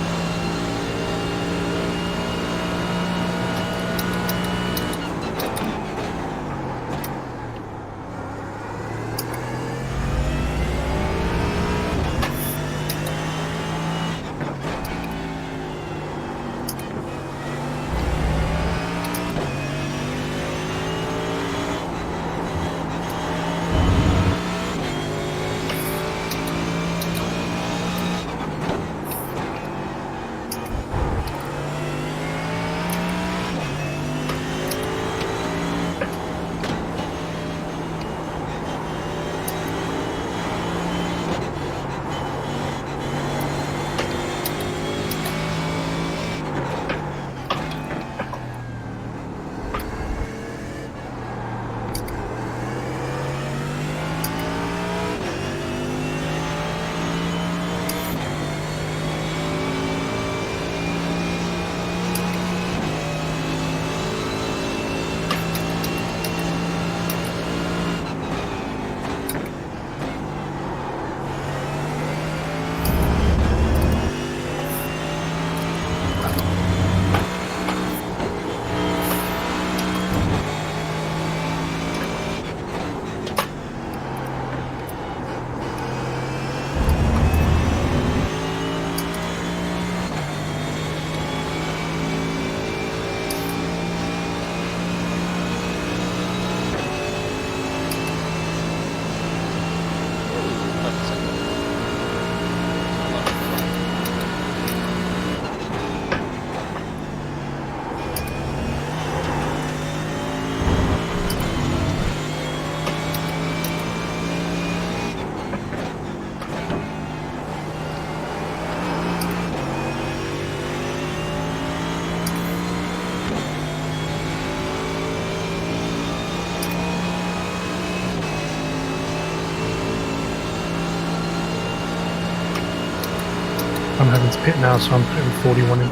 I'm having to pit now, so I'm putting 41 in.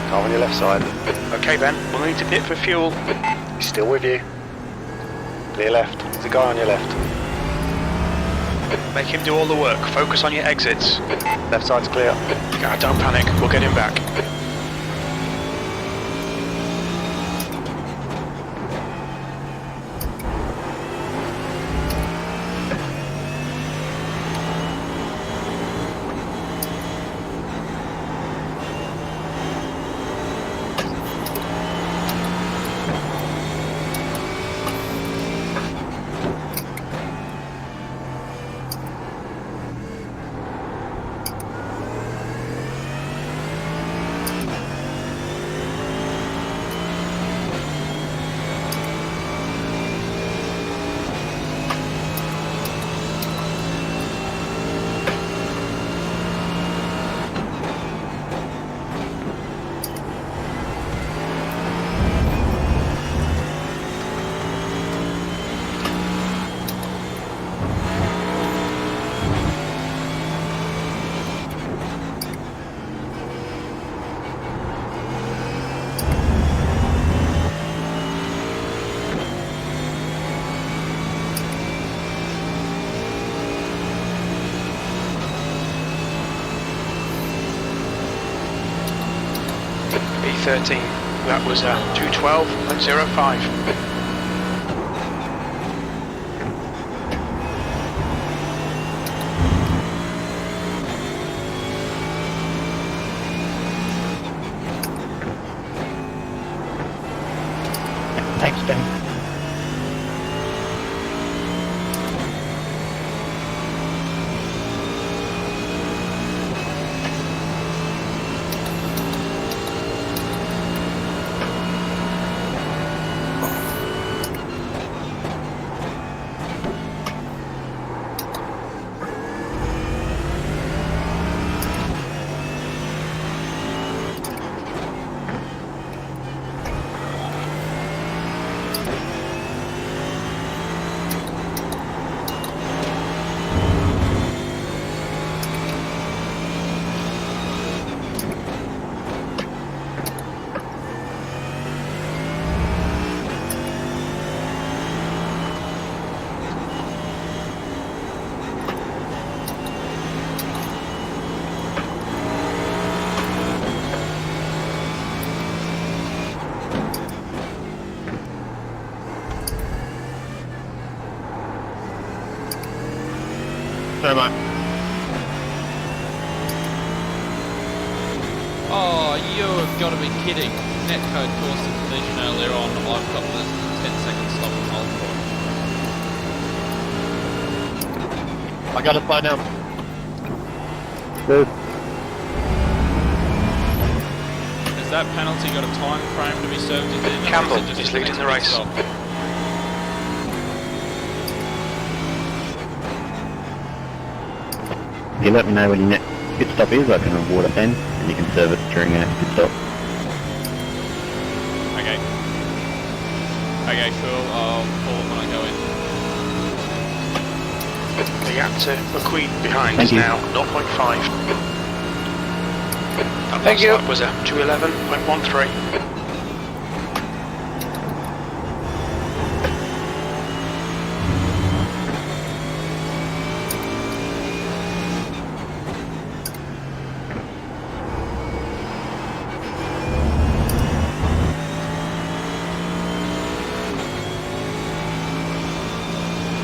Car on your left side. Okay, Ben, we'll need to pit for fuel. He's still with you. Clear left. There's a guy on your left. Make him do all the work. Focus on your exits. Left side's clear. Don't panic. We'll get him back. B13, that was 212.05. Thanks, Ben. Thermo. Oh, you've got to be kidding. Netcode caused a collision earlier on. I've got the 10-second stop and hold for it. I got it by now. Good. Has that penalty got a time frame to be served within? or Campbell it just is a leading the race. stop? You let me know when your next pit stop is, I can award it then, and you can serve it during a pit stop. Okay. Okay, cool. I'll call it when I go in. The gap to McQueen behind Thank is you. now 0.5. That Thank last you. lap was a 211.13.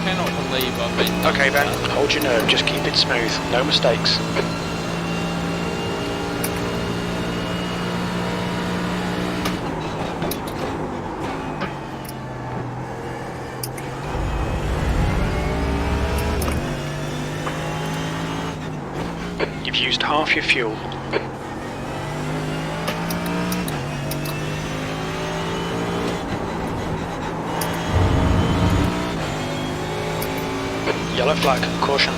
Cannot believe I've been. Okay, Ben, hold your nerve, just keep it smooth, no mistakes. You've used half your fuel. Yellow flag, caution.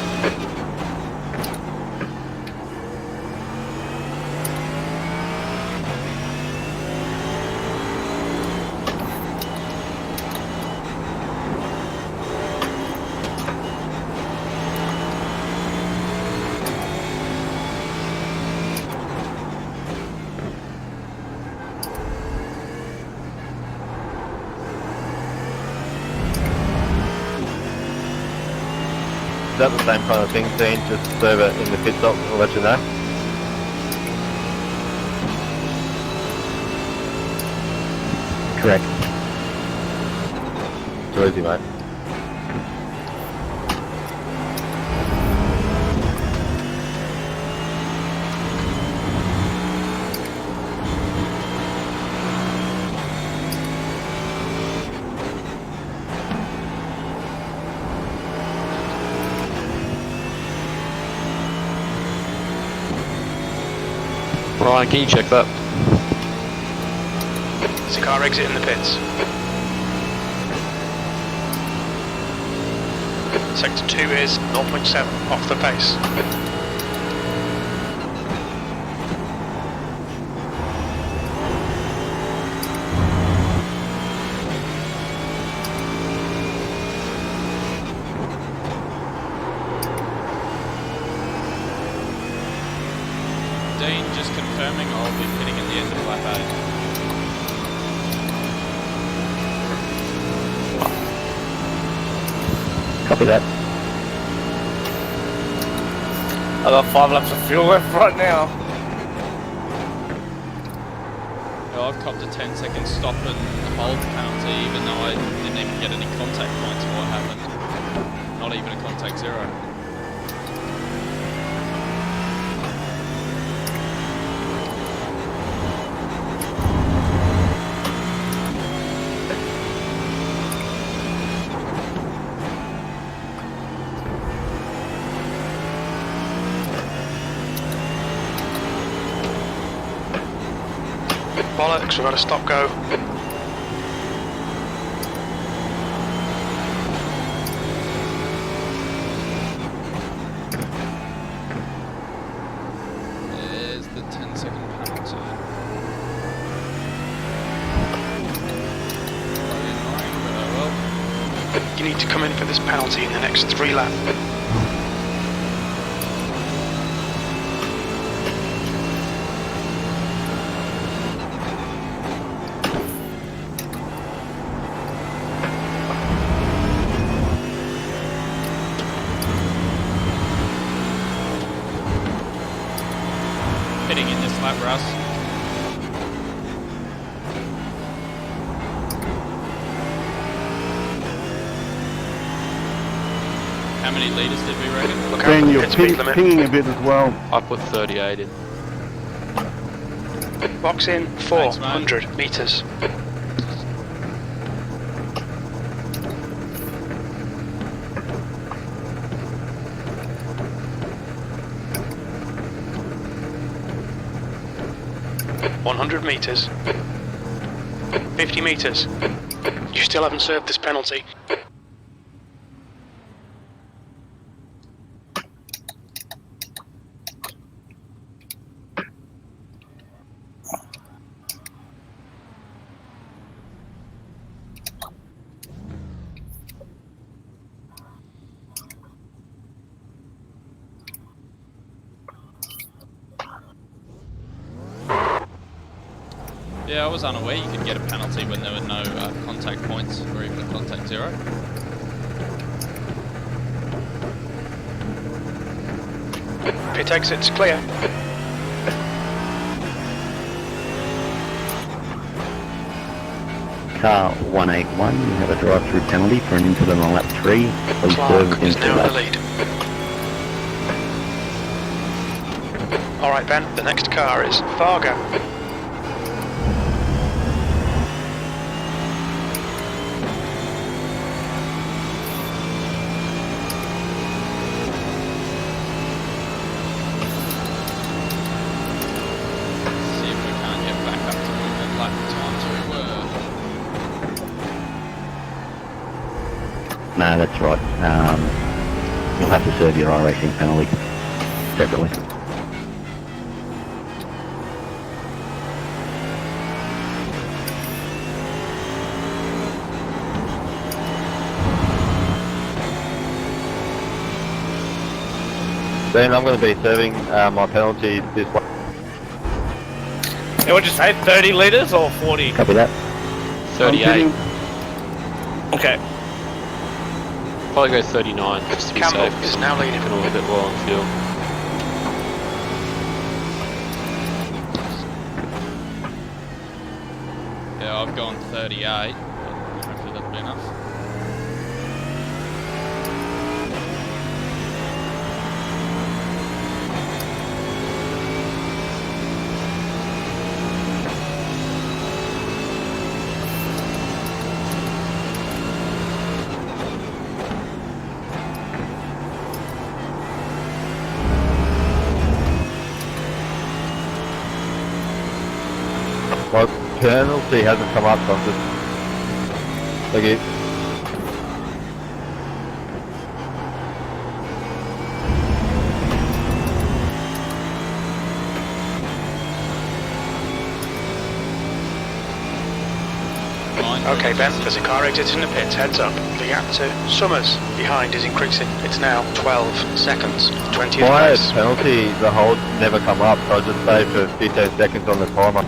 Is that the same kind of thing, Dean? Just serve it in the pit stop, I'll let you know. Correct. Too easy, mate. Ryan, can you check that? There's a car exit in the pits. Sector 2 is 0.7 off the pace. Dean, just confirming I'll be pitting at the end of lap 8. Copy that. I've got 5 laps of fuel left right now. Well, I've copped a 10-second stop and hold penalty, even though I didn't even get any contact points for what happened. Not even a contact zero. Bollocks, we've got to stop go. There's the 10-second penalty. Very annoying, but oh well. You need to come in for this penalty in the next 3 laps. Pitting in this lap, Russ. How many litres did we reckon? Look out Ben, for the you're pit speed limit. pinging a bit as well. I put 38 in. Box in Thanks, mate. 400 metres. ...100 metres. 50 metres. You still haven't served this penalty. Yeah, I was unaware you could get a penalty when there were no contact points or even a contact zero. Pit exit's clear. Car 181, you have a drive-through penalty for an incident on lap 3. Please serve Clark within is 2 now in the laps. lead. Alright Ben, the next car is Fargo. See if we can't get back up to the lap times we were. No, that's right. You'll have to serve your iRacing penalty separately. Ben, I'm going to be serving my penalty this way. Yeah, what'd you say? 30 litres or 40? Copy that. 38. Okay. Probably go 39 just to be Campbell safe. is now leading. Been a little bit low on fuel. Yeah, I've gone 38, but hopefully that'll be enough. My penalty hasn't come up, so I'm just... Thank you. Okay Ben, there's a car exiting the pits, heads up. The gap to Summers behind is increasing. It's now 12 seconds, 20th My place. penalty, the hold never come up, so I just stayed for 15 seconds on the timer.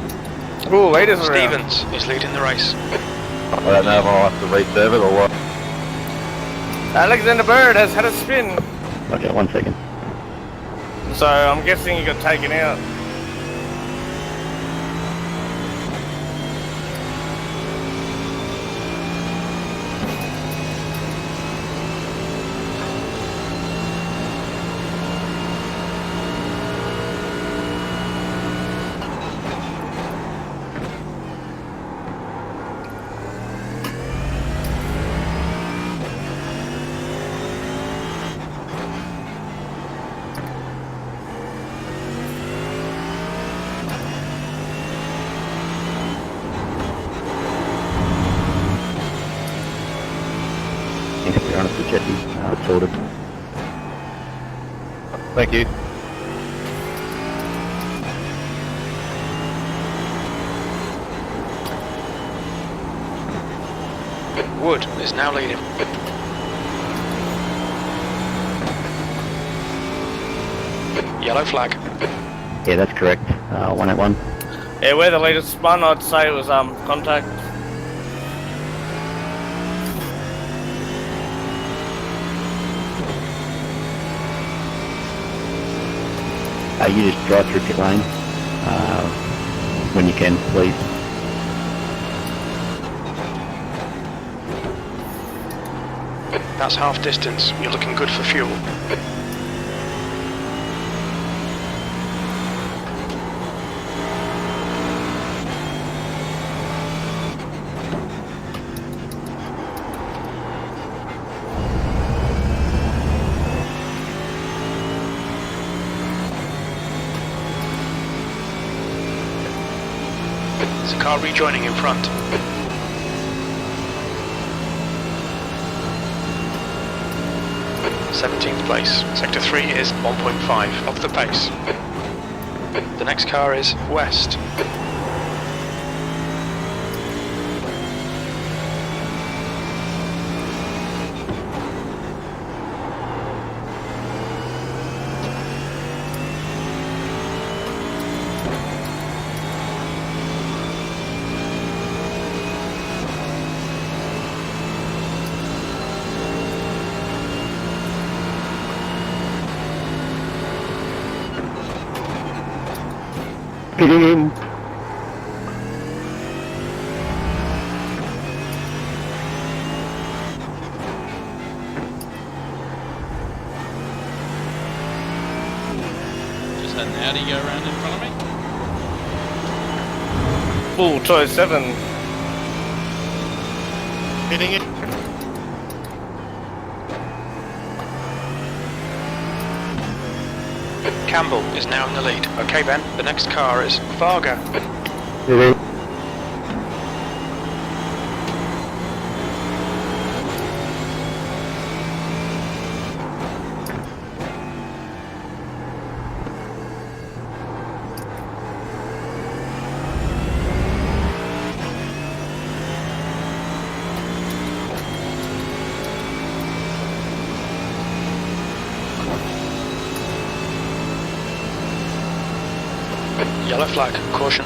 Ooh, ladies around. Stevens is leading the race. I don't know if I'll have to reserve it or what. Alexander Bird has had a spin. Okay, 1 second. So I'm guessing he got taken out. Thanks for your honesty, Jesse. Sorted. Thank you. Wood is now leading. Yellow flag. Yeah, that's correct. 181. Yeah, where the leaders spun, I'd say it was contact. You just drive through pit lane when you can, please. That's half distance. You're looking good for fuel. There's a car rejoining in front. 17th place. Sector 3 is 1.5 off the pace. The next car is west. Pitting. Just had an Audi go around in front of me. Full 207. Hitting it. Campbell is now in the lead. Okay, Ben, the next car is Varga. Pitting. Yellow flag, caution.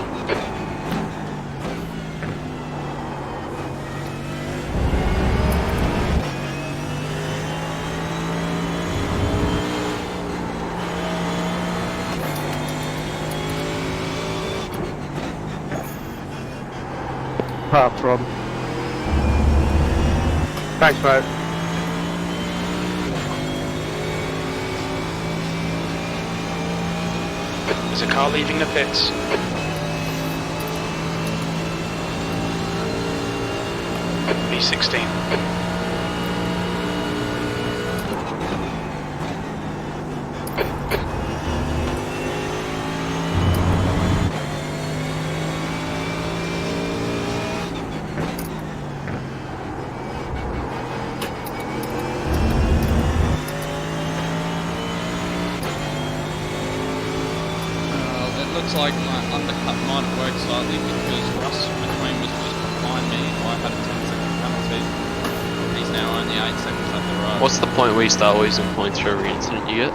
Pass, Rob. Thanks, mate. There's a car leaving the pits. B16. Looks like my undercut might have worked slightly because Russ McQueen was just behind me. I had a 10-second penalty. He's now only 8 seconds up the road. What's the point where you start losing points for every incident you get?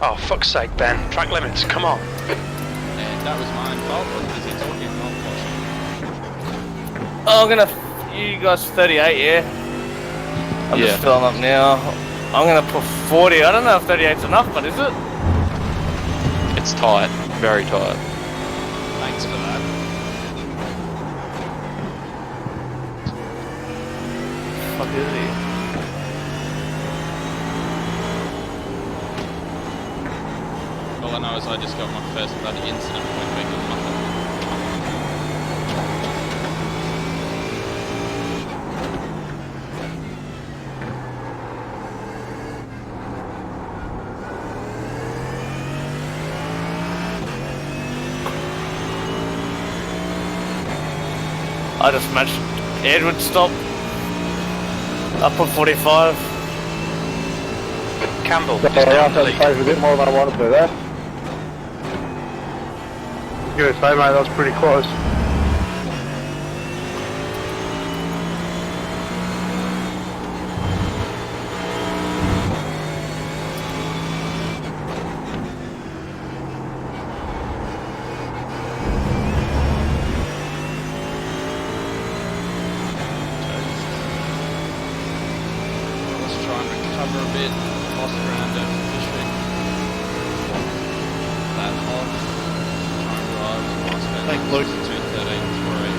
Oh, fuck's sake, Ben. Track limits, come on. And that was my own fault. I was busy talking, not watching. Oh, I'm gonna. You guys 38, yeah? I'm just filling up now. I'm gonna put 40. I don't know if 38's enough, but is it? It's tight, very tight. Thanks for that. Fuck is he? All I know is I just got my first bloody incident point back in nothing. I just matched Edward stop. I put 45. Campbell Yeah, is down the I lead. a bit more than I wanted to there. I was gonna say, mate, that was pretty close. Cover a bit, lost around over fishing. That hot. Try and drive. Nice. Thanks, Luke. 2:13.3.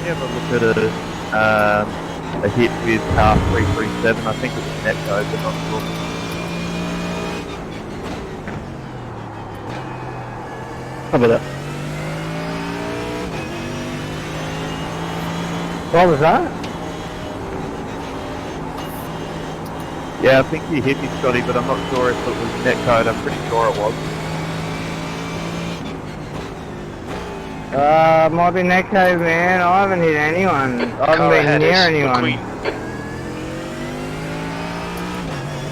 you have a look at a hit with car 337? I think it was Netco, but not sure. How about that? What was that? Yeah, I think you hit me, Scotty, but I'm not sure if it was Netcode. I'm pretty sure it was. Might be Necco, man. I haven't hit anyone. I haven't been near anyone.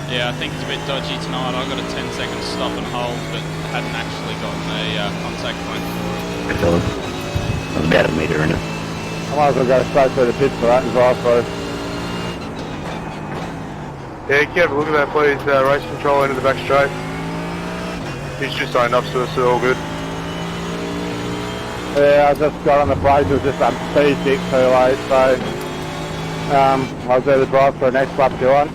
Yeah, I think it's a bit dodgy tonight. I got a 10-second stop and hold, but hadn't actually gotten a contact point for it. Hey fellas, I was about a metre in it. I might as well go straight through the pits for that and drive through. Yeah, can you have a look at that, please? Race control into the back straight. He's just owned up to us, so all good. Yeah, I just got on the brakes, it was just P6 too late, so I was there to drive for a next lap to one.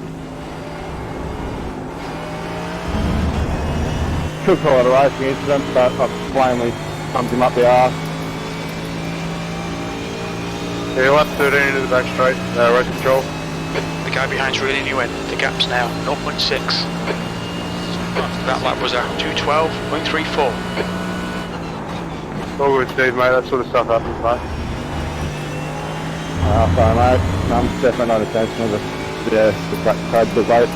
Could call it a racing incident, but I plainly pumped him up the arse. Yeah, lap 13 into the back straight, race control. The guy behind's reeling you in. The gap's now 0.6. That lap was at 2:12.34. All good, Steve, mate. That sort of stuff happens, mate. Sorry mate, I'm definitely not intentional, but yeah, the track code was late.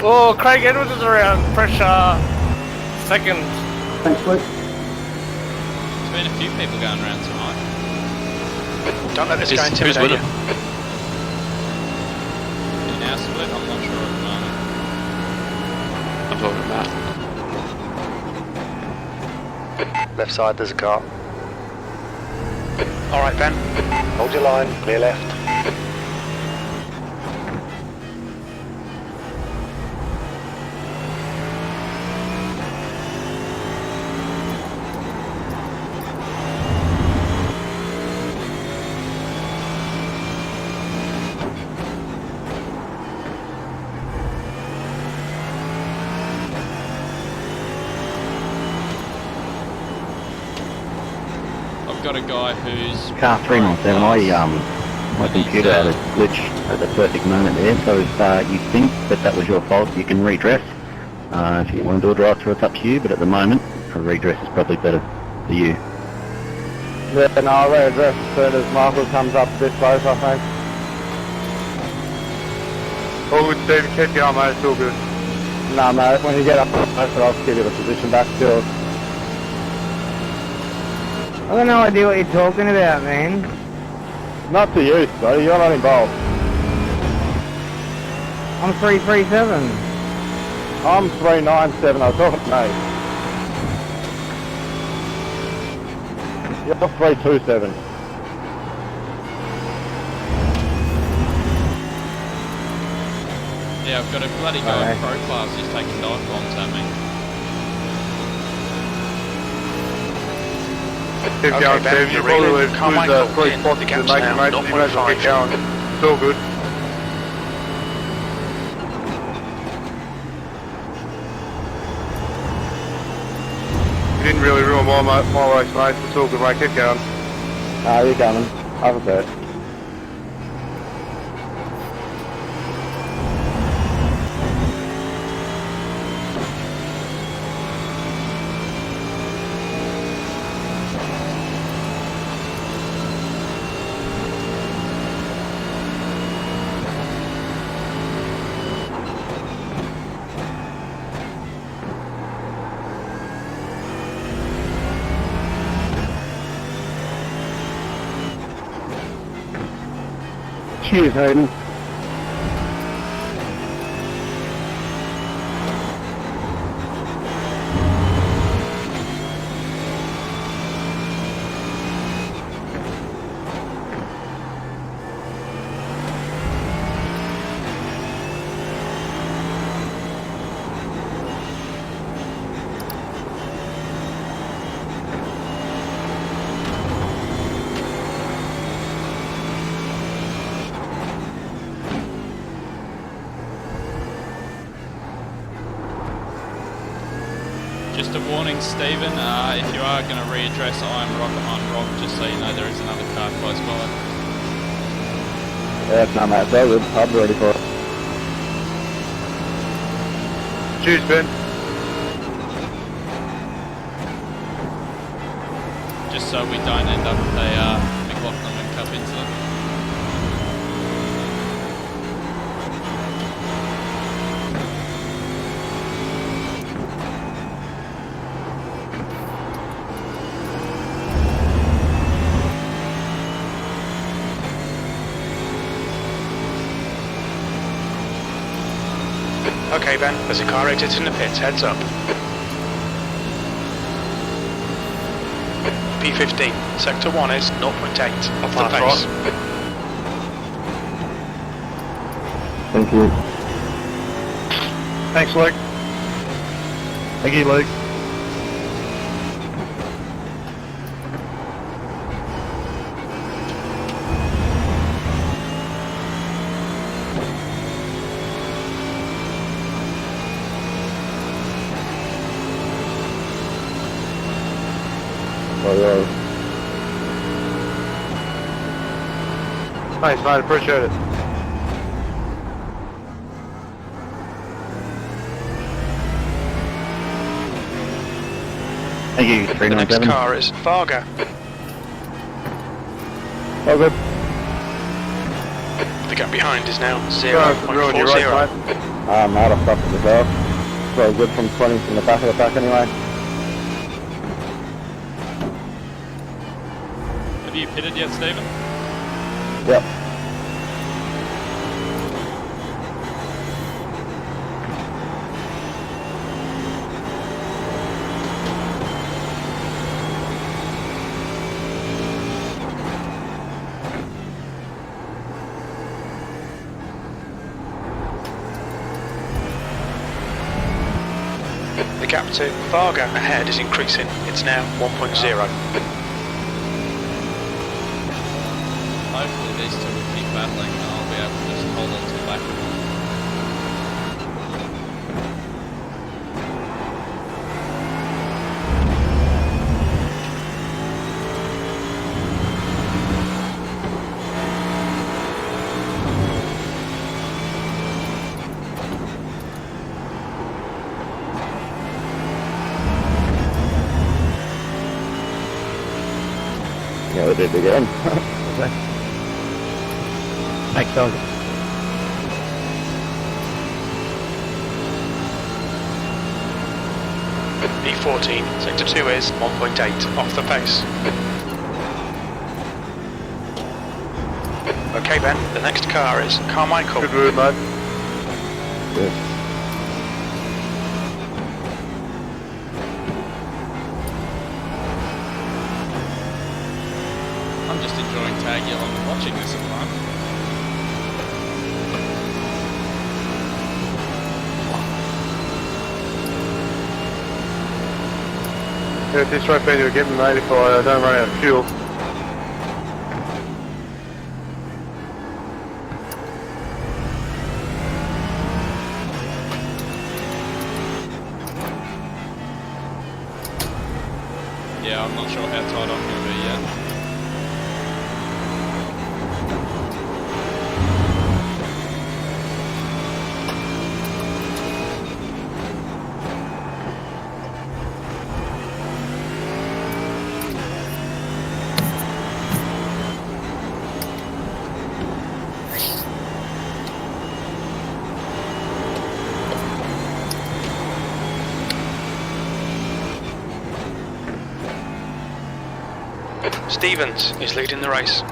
Oh, Craig Edwards is around. Pressure. Second. Thanks, Luke. There's been a few people going around tonight. Don't let this guy intimidate you. In our split, I'm not sure at the moment. I'm talking about. Left side, there's a car. Alright, Ben. Hold your line, clear left. Got a guy who's Car 397, my computer had a glitch at the perfect moment there, so if you think that was your fault, you can redress. If you want to do a drive-through, it's up to you, but at the moment, a redress is probably better for you. Yeah, no, I'll readdress as soon as Michael comes up a bit close, I think. All good, Steve. Keep going, mate. It's all good. No mate, when you get up close, I'll give you the position back still. I've got no idea what you're talking about, man. Not to you, buddy, you're not involved. I'm 337. I'm 397, I was talking to me. You're 327. Yeah, I've got a bloody guy in pro class who's taking dive bombs at me. Keep going, Steve. You probably lose 3 spots to make it, mate. You may as well keep going. It's all good. You didn't really ruin my race, mate. It's all good, mate. Keep going. You're coming. Have a bet. Cheers, Hayden. morning, Stephen. If you are going to readdress, I'm right behind Rob, just so you know there is another car close by. Yeah, no mate, it's all good. I'll be ready for it. Cheers, Ben. Just so we don't end up with a McLaughlin and Cup incident. Okay, Ben, there's a car exiting the pits, heads up. P15, sector 1 is 0.8, off the pace. Thank you. Thanks, Luke. Thank you, Luke. Thanks, mate. Appreciate it. Thank you, The next 397. car is Varga. All good. The gap behind is now Sorry for ruining your race, 0.40. mate. I'm out of stuff as well. So good from 20 from the back of the pack anyway. Have you pitted yet, Stephen? Yep. The gap to Varga ahead is increasing. It's now 1.0. Hopefully these two will keep battling and I'll be able to just hold on to the back of them. Yeah, we did it again. Thanks, dog. E14, sector 2 is 1.8, off the pace. Okay, Ben, the next car is Carmichael. Good move, mate. Good. I'm just enjoying tag yellow and watching this at the moment. Yeah, this right Ben, you'll get me, mate, if I don't run out of fuel. Yeah, I'm not sure how tight I'm going to be yet. Stevens is leading the race.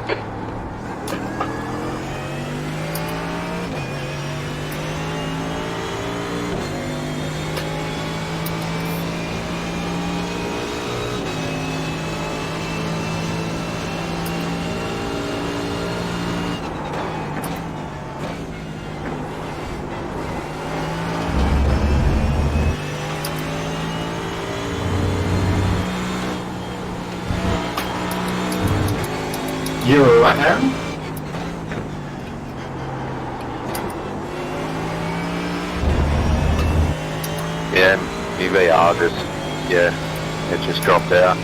You're right now? Yeah, EV Argus, yeah. It just dropped out.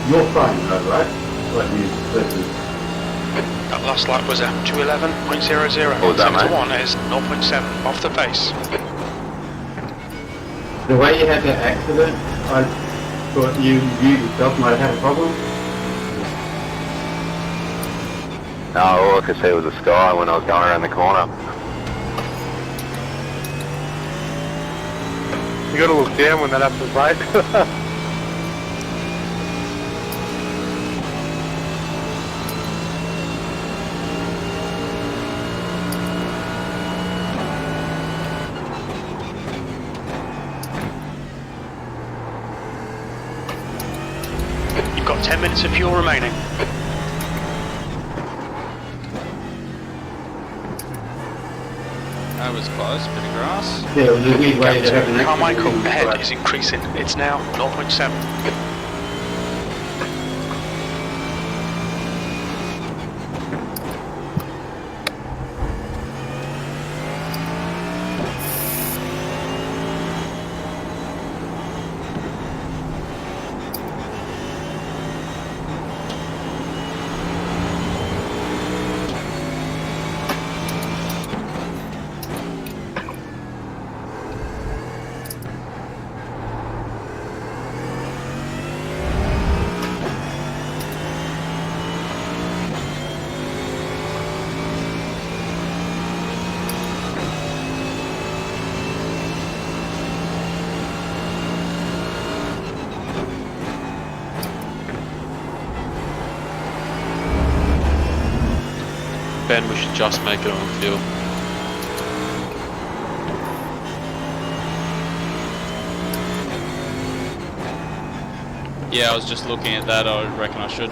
Your phone, though, right? What you That last lap was a 2:11.00. What was that, mate? 1 is 0.7 off the pace. The way you had that accident, I thought you yourself might have had a problem. No, all I could see was the sky when I was going around the corner. You gotta look down when that happens, mate. You've got 10 minutes of fuel remaining. That was close, bit of grass. Yeah, it was a weird way to have an accident. Carmichael ahead is increasing. It's now 0.7. Ben, we should just make it on fuel. Yeah, I was just looking at that, I reckon I should.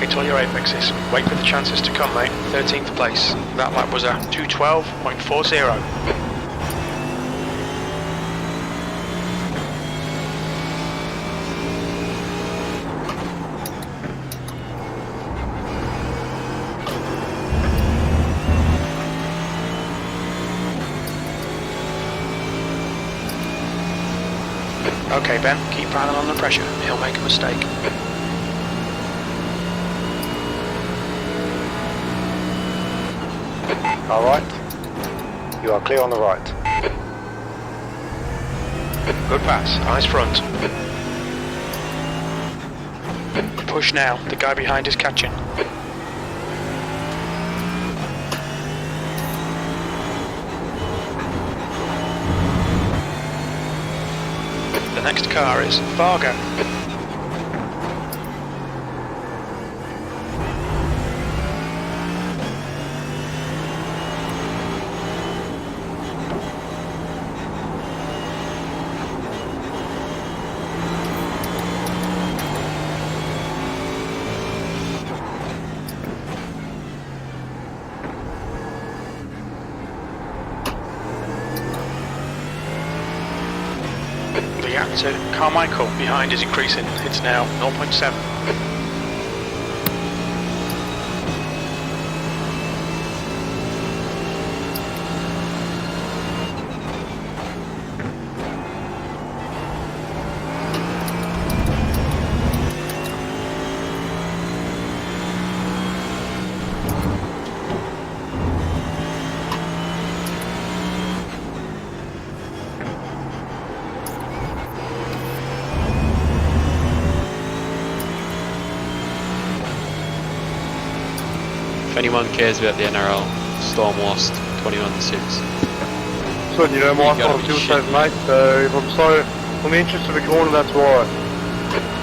It's all your apexes. Wait for the chances to come, mate. 13th place. That lap was a 2:12.40. Okay, Ben, keep piling on the pressure. He'll make a mistake. Alright. You are clear on the right. Good pass. Eyes front. Push now. The guy behind is catching. The next car is Fargo. The gap to Carmichael behind is increasing. It's now 0.7. If anyone cares about the NRL, Storm lost 21-6. So you know my fault fuel saving, mate, so if I'm so on the interest of the corner, that's why.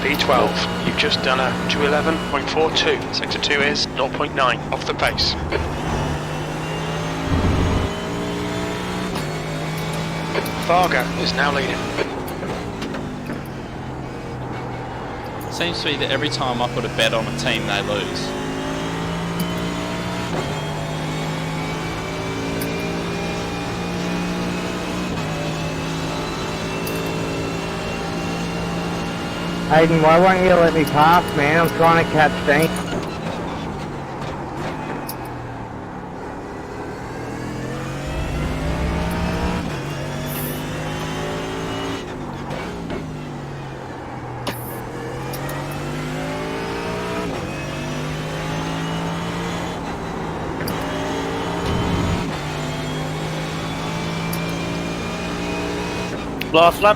B12, you've just done a 2:11.42. Sector 2 is 0.9 off the pace. Fargo is now leading. Seems to be that every time I put a bet on a team, they lose. Aiden, why won't you let me pass, man? I'm trying to catch Dean. Last lap.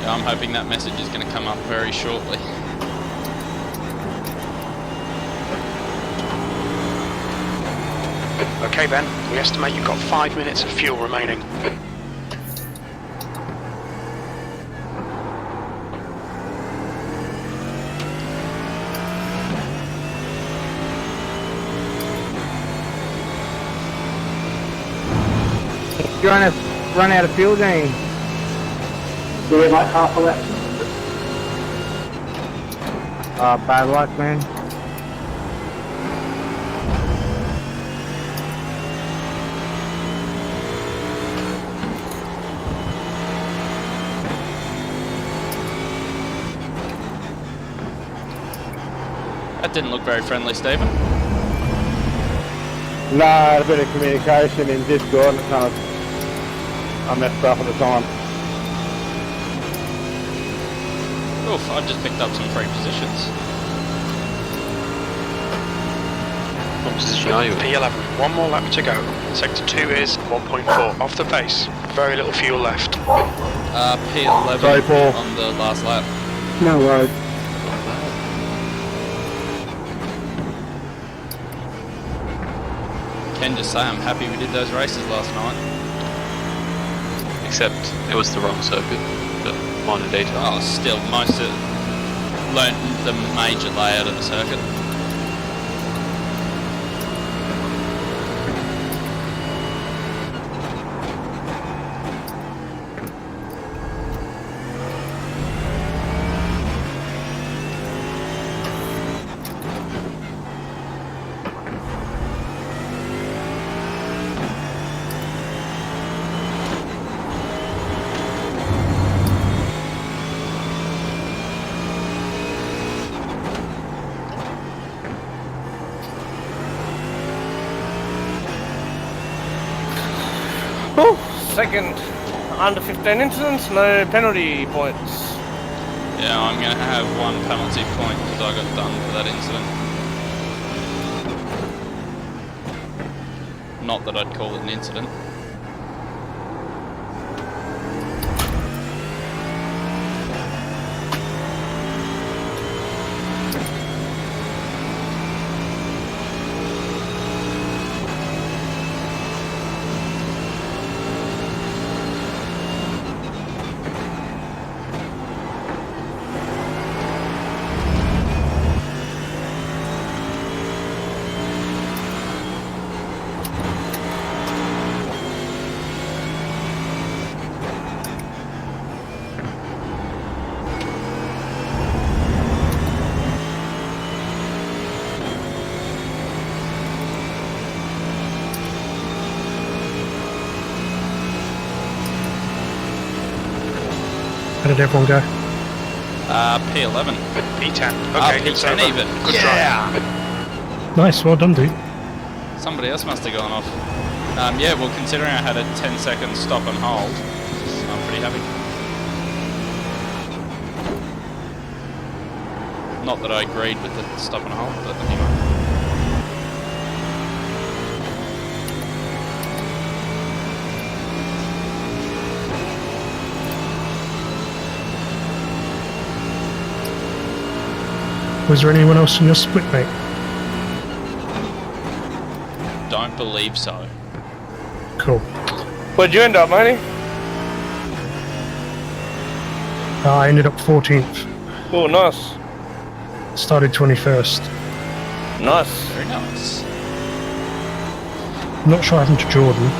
Yeah, I'm hoping that message is going to come up very shortly. Okay, Ben, we estimate you've got 5 minutes of fuel remaining. You're trying to run out of fuel, Dean. Yeah, mate, half a lap. Bad luck, man. That didn't look very friendly, Stephen. No, a bit of communication in Discord and kind of I messed up at the time. Oof, I've just picked up some free positions. What position are you in? P11, one more lap to go. Sector 2 is 1.4 off the pace. Very little fuel left. P11 Sorry, Paul. on the last lap. No worries. Can just say I'm happy we did those races last night. Except it was the wrong circuit, but minor detail. Oh, still, most of learned the major layout of the circuit. Second, under 15 incidents, no penalty points. Yeah, I'm going to have one penalty point because I got done for that incident. Not that I'd call it an incident. How did everyone go? P11. P10. Okay, it's P10 over. even. Good Yeah! drive. Nice, well done, dude. Somebody else must have gone off. Yeah, well, considering I had a 10-second stop and hold, I'm pretty happy. Not that I agreed with the stop and hold, but anyway. Was there anyone else in your split, mate? Don't believe so. Cool. Where'd you end up, matey? I ended up 14th. Oh, nice. Started 21st. Nice. Very nice. Not sure what happened to Jordan.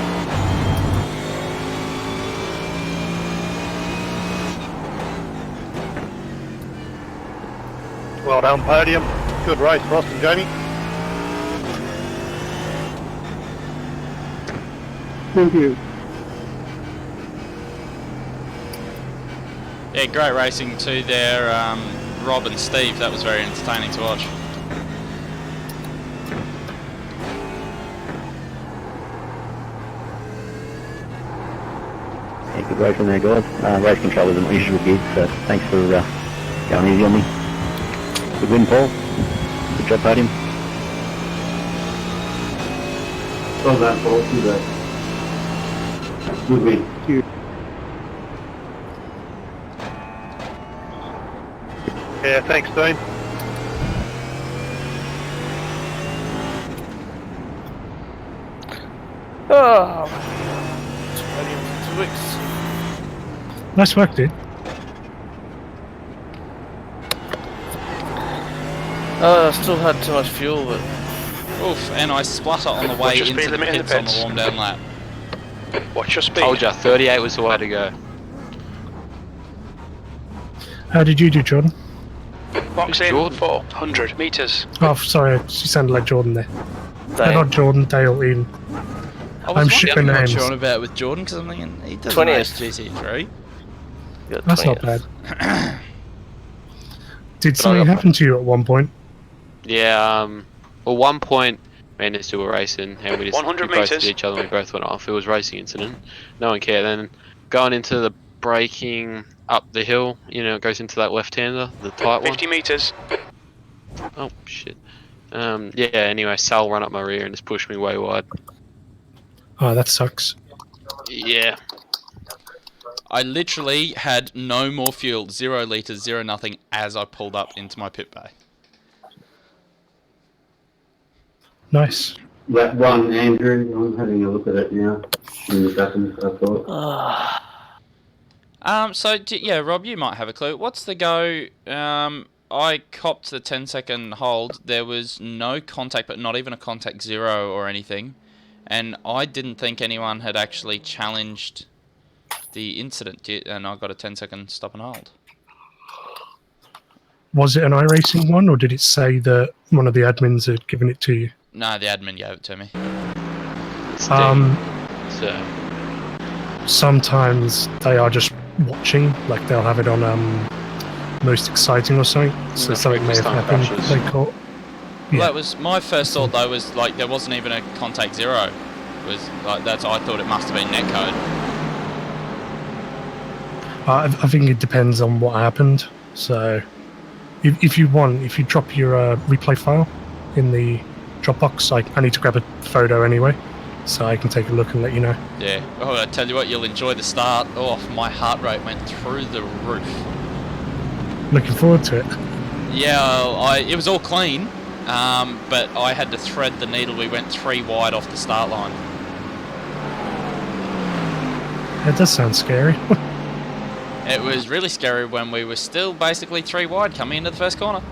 Well done, podium. Good race, Ross and Jamie. Thank you. Yeah, great racing too there, Rob and Steve. That was very entertaining to watch. Yeah, good racing there, guys. Race control isn't my usual gig, so thanks for going easy on me. Good win, Paul. Good job, podium. Well done, Paul. Good win. Thank you. Yeah, thanks, Dean. Oh, 2 weeks. Nice work, dude. I still had too much fuel, but... Oof, and I splutter on the way into the pits on the warm down lap. Watch your speed. Told ya, 38 was the way to go. How did you do, Jordan? Box in Jordan? 400 metres. Oh, sorry, she sounded like Jordan there. Dale. Not Jordan, Dale, Ian. I'm shipping what names. you're on about with Jordan, because I'm thinking, he doesn't 20th. race GT3. That's not bad. Did But something I got- happen to you at one point? Yeah, well, 1 point, me and Stu were racing, and we just 100 we both metres. did each other and we both went off. It was a racing incident. No one cared. Then going into the braking up the hill, you know, it goes into that left-hander, the tight one. 50 metres. Oh, shit. Yeah, anyway, Sal ran up my rear and just pushed me way wide. Oh, that sucks. Yeah. I literally had no more fuel, 0 litres, 0 nothing, as I pulled up into my pit bay. Nice. That one, Andrew, I'm having a look at it now. In the buttons, I thought. Yeah, Rob, you might have a clue. What's the go? I copped the 10-second hold. There was no contact, but not even a contact 0 or anything. And I didn't think anyone had actually challenged the incident yet, and I got a 10-second stop and hold. Was it an iRacing one, or did it say that one of the admins had given it to you? No, the admin gave it to me. So, Sometimes they are just watching, like they'll have it on most exciting or something. So That's something may have time happened. crashes. They caught. Well, that was my first thought though. Was like there wasn't even a contact 0. It was like I thought it must have been netcode. I think it depends on what happened. So, if you want, if you drop your replay file in the Dropbox, I need to grab a photo anyway, so I can take a look and let you know. Yeah. Oh, I tell you what, you'll enjoy the start. Oh, my heart rate went through the roof. Looking forward to it. Yeah, it was all clean, but I had to thread the needle. We went 3 wide off the start line. It does sound scary. It was really scary when we were still basically 3 wide coming into the first corner.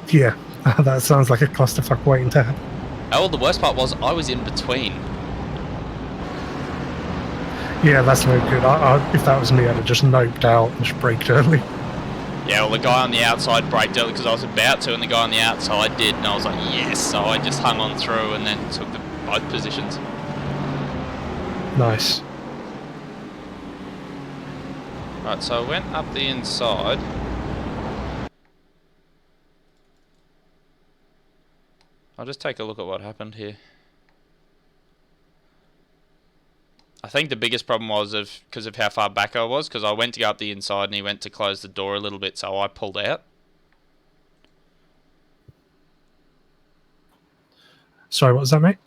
Yeah, that sounds like a clusterfuck waiting to happen. Oh, the worst part was I was in between. Yeah, that's no good. If that was me, I'd have just noped out and just braked early. Yeah, well, the guy on the outside braked early because I was about to, and the guy on the outside did, and I was like, yes. So I just hung on through and then took both positions. Nice. Right, so I went up the inside. I'll just take a look at what happened here. I think the biggest problem was because of how far back I was, because I went to go up the inside and he went to close the door a little bit, so I pulled out. Sorry, what was that, mate?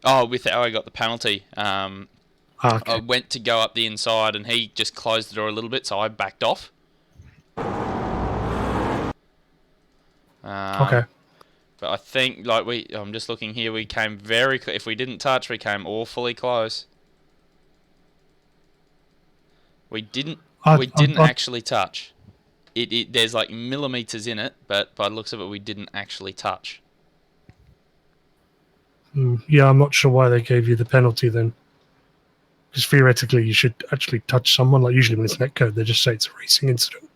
Oh, with how I got the penalty. Okay. I went to go up the inside and he just closed the door a little bit, so I backed off. Okay. But I think, like, I'm just looking here, we came very, if we didn't touch, we came awfully close. We didn't actually touch. There's like millimeters in it, but by the looks of it, we didn't actually touch. Yeah, I'm not sure why they gave you the penalty then. Because theoretically, you should actually touch someone. Like usually when it's netcode, they just say it's a racing incident.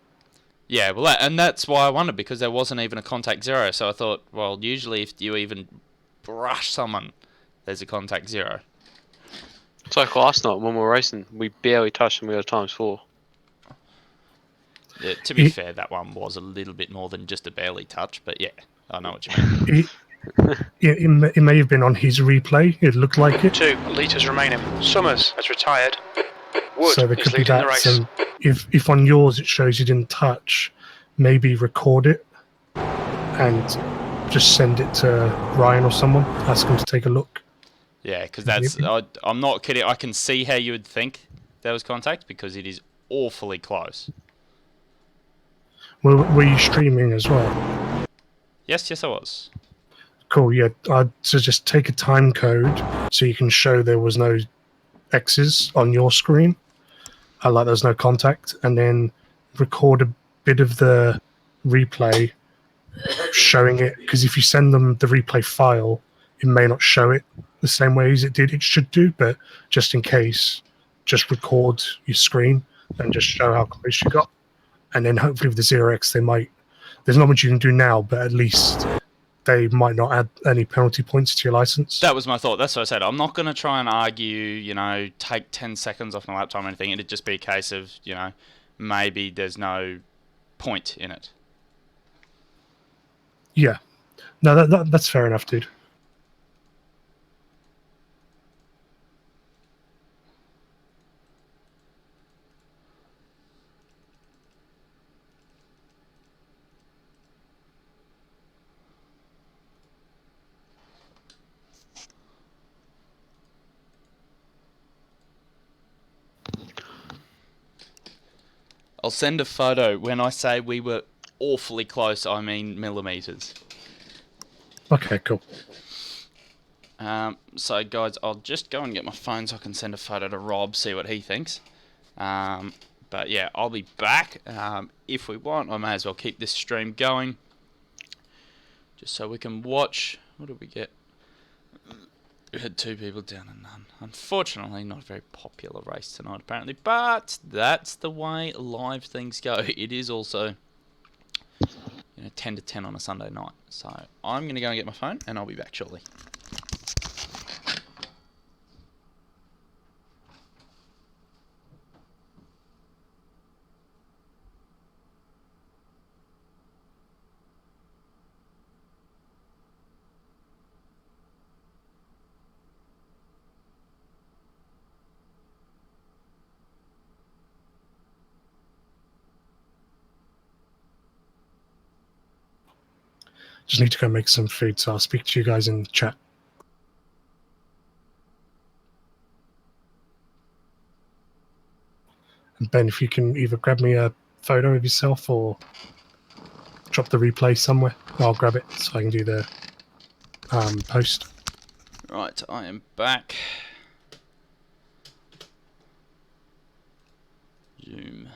Yeah, well, and that's why I wondered, because there wasn't even a contact 0. So I thought, well, usually if you even brush someone, there's a contact 0. It's like last night when we were racing, we barely touched and we got a ×4. Yeah, to be fair, that one was a little bit more than just a barely touch, but yeah, I know what you mean. It may have been on his replay. It looked like it. 2 litres remaining. Summers has retired. Wood So there is could be leading the that. race. So if on yours it shows you didn't touch, maybe record it and just send it to Ryan or someone. Ask him to take a look. Yeah, because that's... I'm not kidding. I can see how you would think there was contact because it is awfully close. Were you streaming as well? Yes, I was. Cool, yeah. I'd suggest take a time code so you can show there was no X's on your screen. Like there's no contact, and then record a bit of the replay showing it, because if you send them the replay file, it may not show it the same way as it should do, but just in case, just record your screen and just show how close you got. And then hopefully with the 0x, there's not much you can do now, but at least they might not add any penalty points to your license. That was my thought. That's what I said. I'm not going to try and argue, take 10 seconds off my lap time or anything. It'd just be a case of, maybe there's no point in it. Yeah. No, that's fair enough, dude. I'll send a photo. When I say we were awfully close, I mean millimeters. Okay, cool. So, guys, I'll just go and get my phone so I can send a photo to Rob, see what he thinks. But, yeah, I'll be back. If we want, I may as well keep this stream going. Just so we can watch. What did we get? We had 2 people down and none. Unfortunately, not a very popular race tonight, apparently. But that's the way live things go. It is also 10 to 10 on a Sunday night. So I'm going to go and get my phone, and I'll be back shortly. Just need to go make some food, so I'll speak to you guys in the chat. And Ben, if you can either grab me a photo of yourself or drop the replay somewhere, I'll grab it so I can do the post. Right, I am back. Zoom.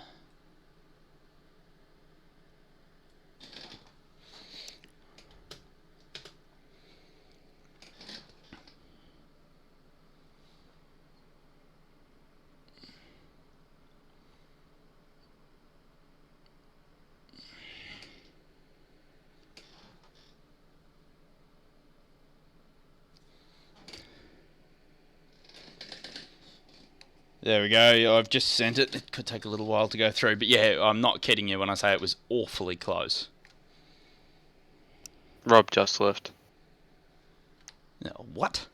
There we go, I've just sent it. It could take a little while to go through, but yeah, I'm not kidding you when I say it was awfully close. Rob just left. What?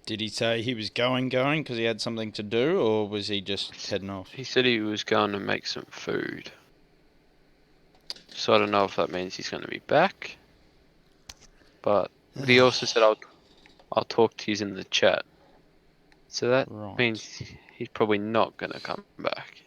Did he say he was going because he had something to do, or was he just heading off? He said he was going to make some food. So I don't know if that means he's going to be back. but he also said I'll talk to you in the chat. So that means he's probably not gonna come back.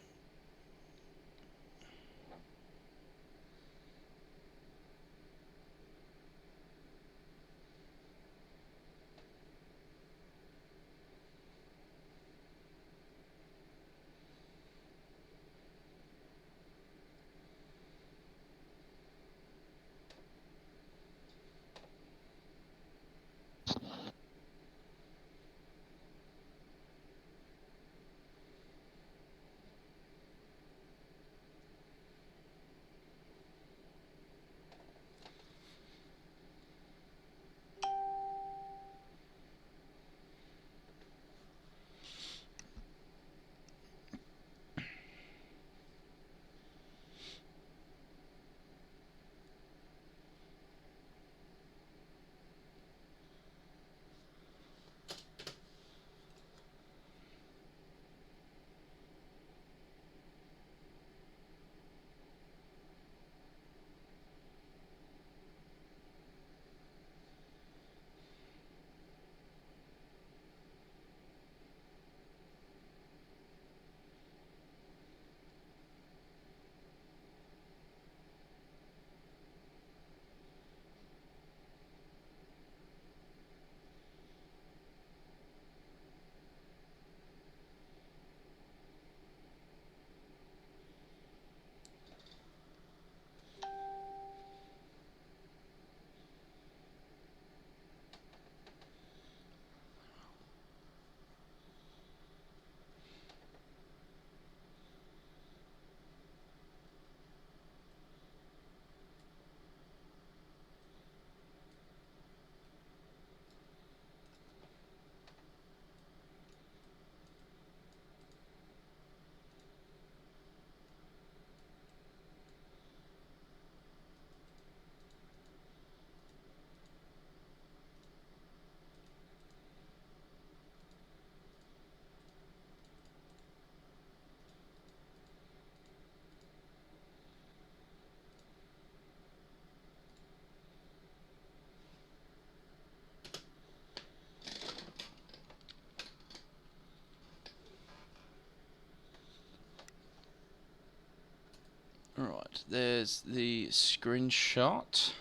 Right, there's the screenshot.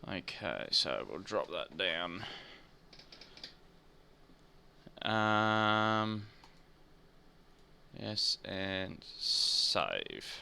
Okay, so we'll drop that down. Yes, and save.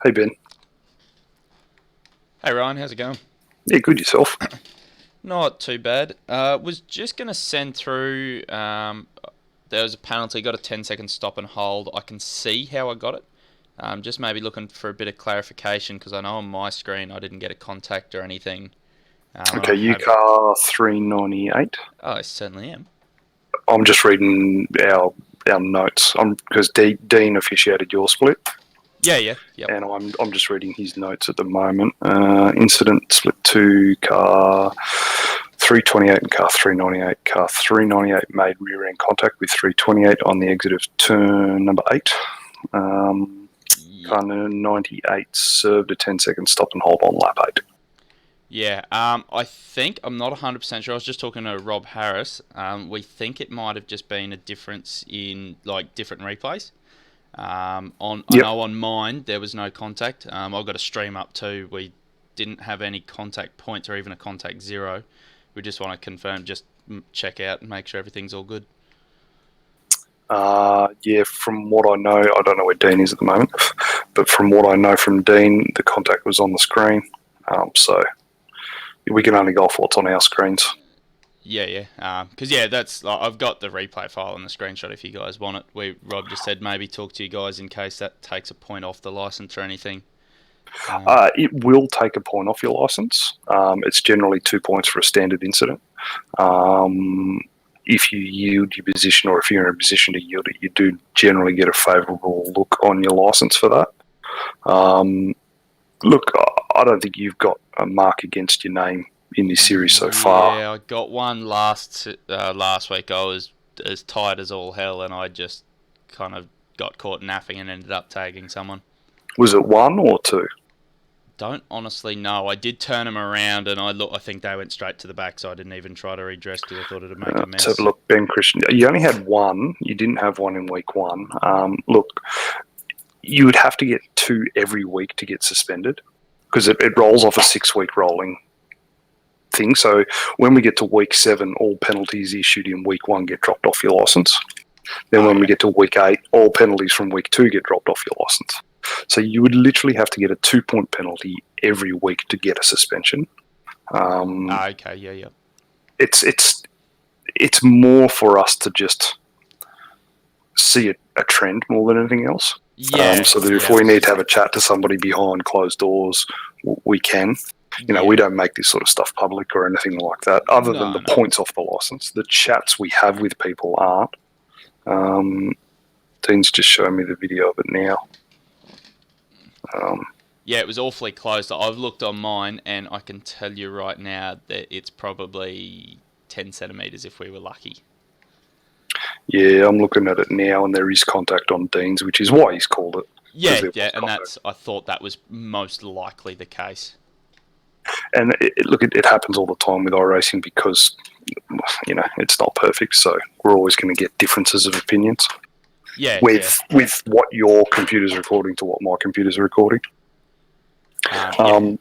Hey Ben. Hey Ryan, how's it going? Yeah, good yourself. Not too bad. Was just going to send through, there was a penalty, got a 10-second stop and hold. I can see how I got it. Just maybe looking for a bit of clarification, because I know on my screen I didn't get a contact or anything. Okay, UCAR 398. Oh, I certainly am. I'm just reading our notes. Because Dean officiated your split. Yeah. And I'm just reading his notes at the moment. Incident split 2, car 328 and car 398. Car 398 made rear end contact with 328 on the exit of turn number 8. Car 98 served a 10-second stop and hold on lap 8. Yeah, I think, I'm not 100% sure, I was just talking to Rob Harris, we think it might have just been a difference in, like, different replays. I know on mine, there was no contact. I've got a stream up too, we didn't have any contact points or even a contact 0. We just want to confirm, just check out and make sure everything's all good. Yeah, from what I know, I don't know where Dean is at the moment, but from what I know from Dean, the contact was on the screen, so we can only go off what's on our screens. Yeah. Because that's I've got the replay file and the screenshot if you guys want it. Rob just said maybe talk to you guys in case that takes a point off the license or anything. It will take a point off your license. It's generally 2 points for a standard incident. If you yield your position, or if you're in a position to yield it, you do generally get a favourable look on your license for that. Look, I don't think you've got a mark against your name in this series so far. Yeah, I got one last week. I was as tight as all hell, and I just kind of got caught napping and ended up tagging someone. Was it 1 or 2? Don't honestly know. I did turn them around, and I think they went straight to the back, so I didn't even try to redress because I thought it'd make a mess. So look, Ben Christian, you only had 1. You didn't have 1 in week 1. Look, you would have to get 2 every week to get suspended, because it rolls off a 6-week rolling thing. So when we get to week 7, all penalties issued in week 1 get dropped off your license. Then when we get to week 8, all penalties from week 2 get dropped off your license. So you would literally have to get a 2-point penalty every week to get a suspension. Okay, yeah. It's more for us to just see a trend more than anything else. Yeah. So that if we need to have a chat to somebody behind closed doors, we can. We don't make this sort of stuff public or anything like that, other than the points off the license. The chats we have with people aren't. Dean's just showing me the video of it now. Yeah, it was awfully close. I've looked on mine, and I can tell you right now that it's probably 10 centimetres if we were lucky. Yeah, I'm looking at it now, and there is contact on Dean's, which is why he's called it. Yeah, and I thought that was most likely the case. And it happens all the time with iRacing because, it's not perfect, so we're always going to get differences of opinions. Yeah. With what your computer's recording to what my computer's recording.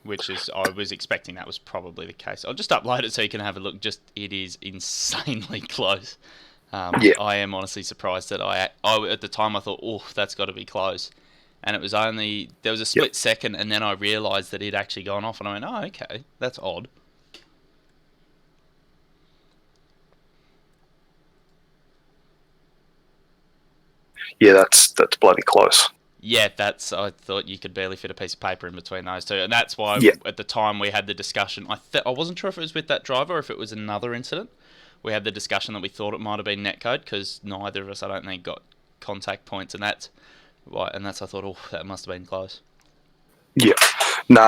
Which is, I was expecting that was probably the case. I'll just upload it so you can have a look. It is insanely close. I am honestly surprised that I at the time I thought, oh, that's got to be close. And it was only, there was a split second, and then I realised that it had actually gone off, and I went, oh, okay, that's odd. Yeah, that's bloody close. Yeah, I thought you could barely fit a piece of paper in between those two, and that's why at the time we had the discussion. I wasn't sure if it was with that driver or if it was another incident. We had the discussion that we thought it might have been netcode, because neither of us, I don't think, got contact points, and that's I thought, oh, that must have been close. Yeah,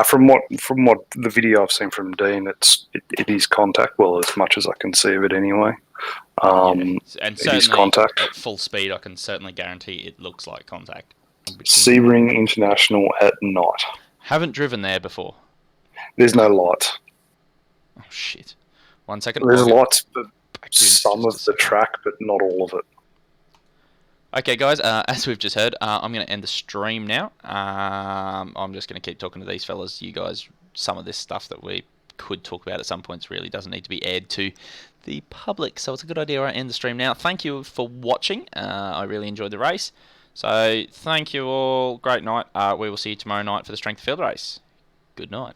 from what the video I've seen from Dean, it is contact. Well, as much as I can see of it anyway. And it is contact at full speed. I can certainly guarantee it looks like contact. Sebring International at night. Haven't driven there before. There's no lights. Oh shit! 1 second. There's lights, but some of the track, but not all of it. Okay, guys, as we've just heard, I'm going to end the stream now. I'm just going to keep talking to these fellas. You guys, some of this stuff that we could talk about at some points really doesn't need to be aired to the public, so it's a good idea I end the stream now. Thank you for watching. I really enjoyed the race. So, thank you all. Great night. We will see you tomorrow night for the Strength of Field race. Good night.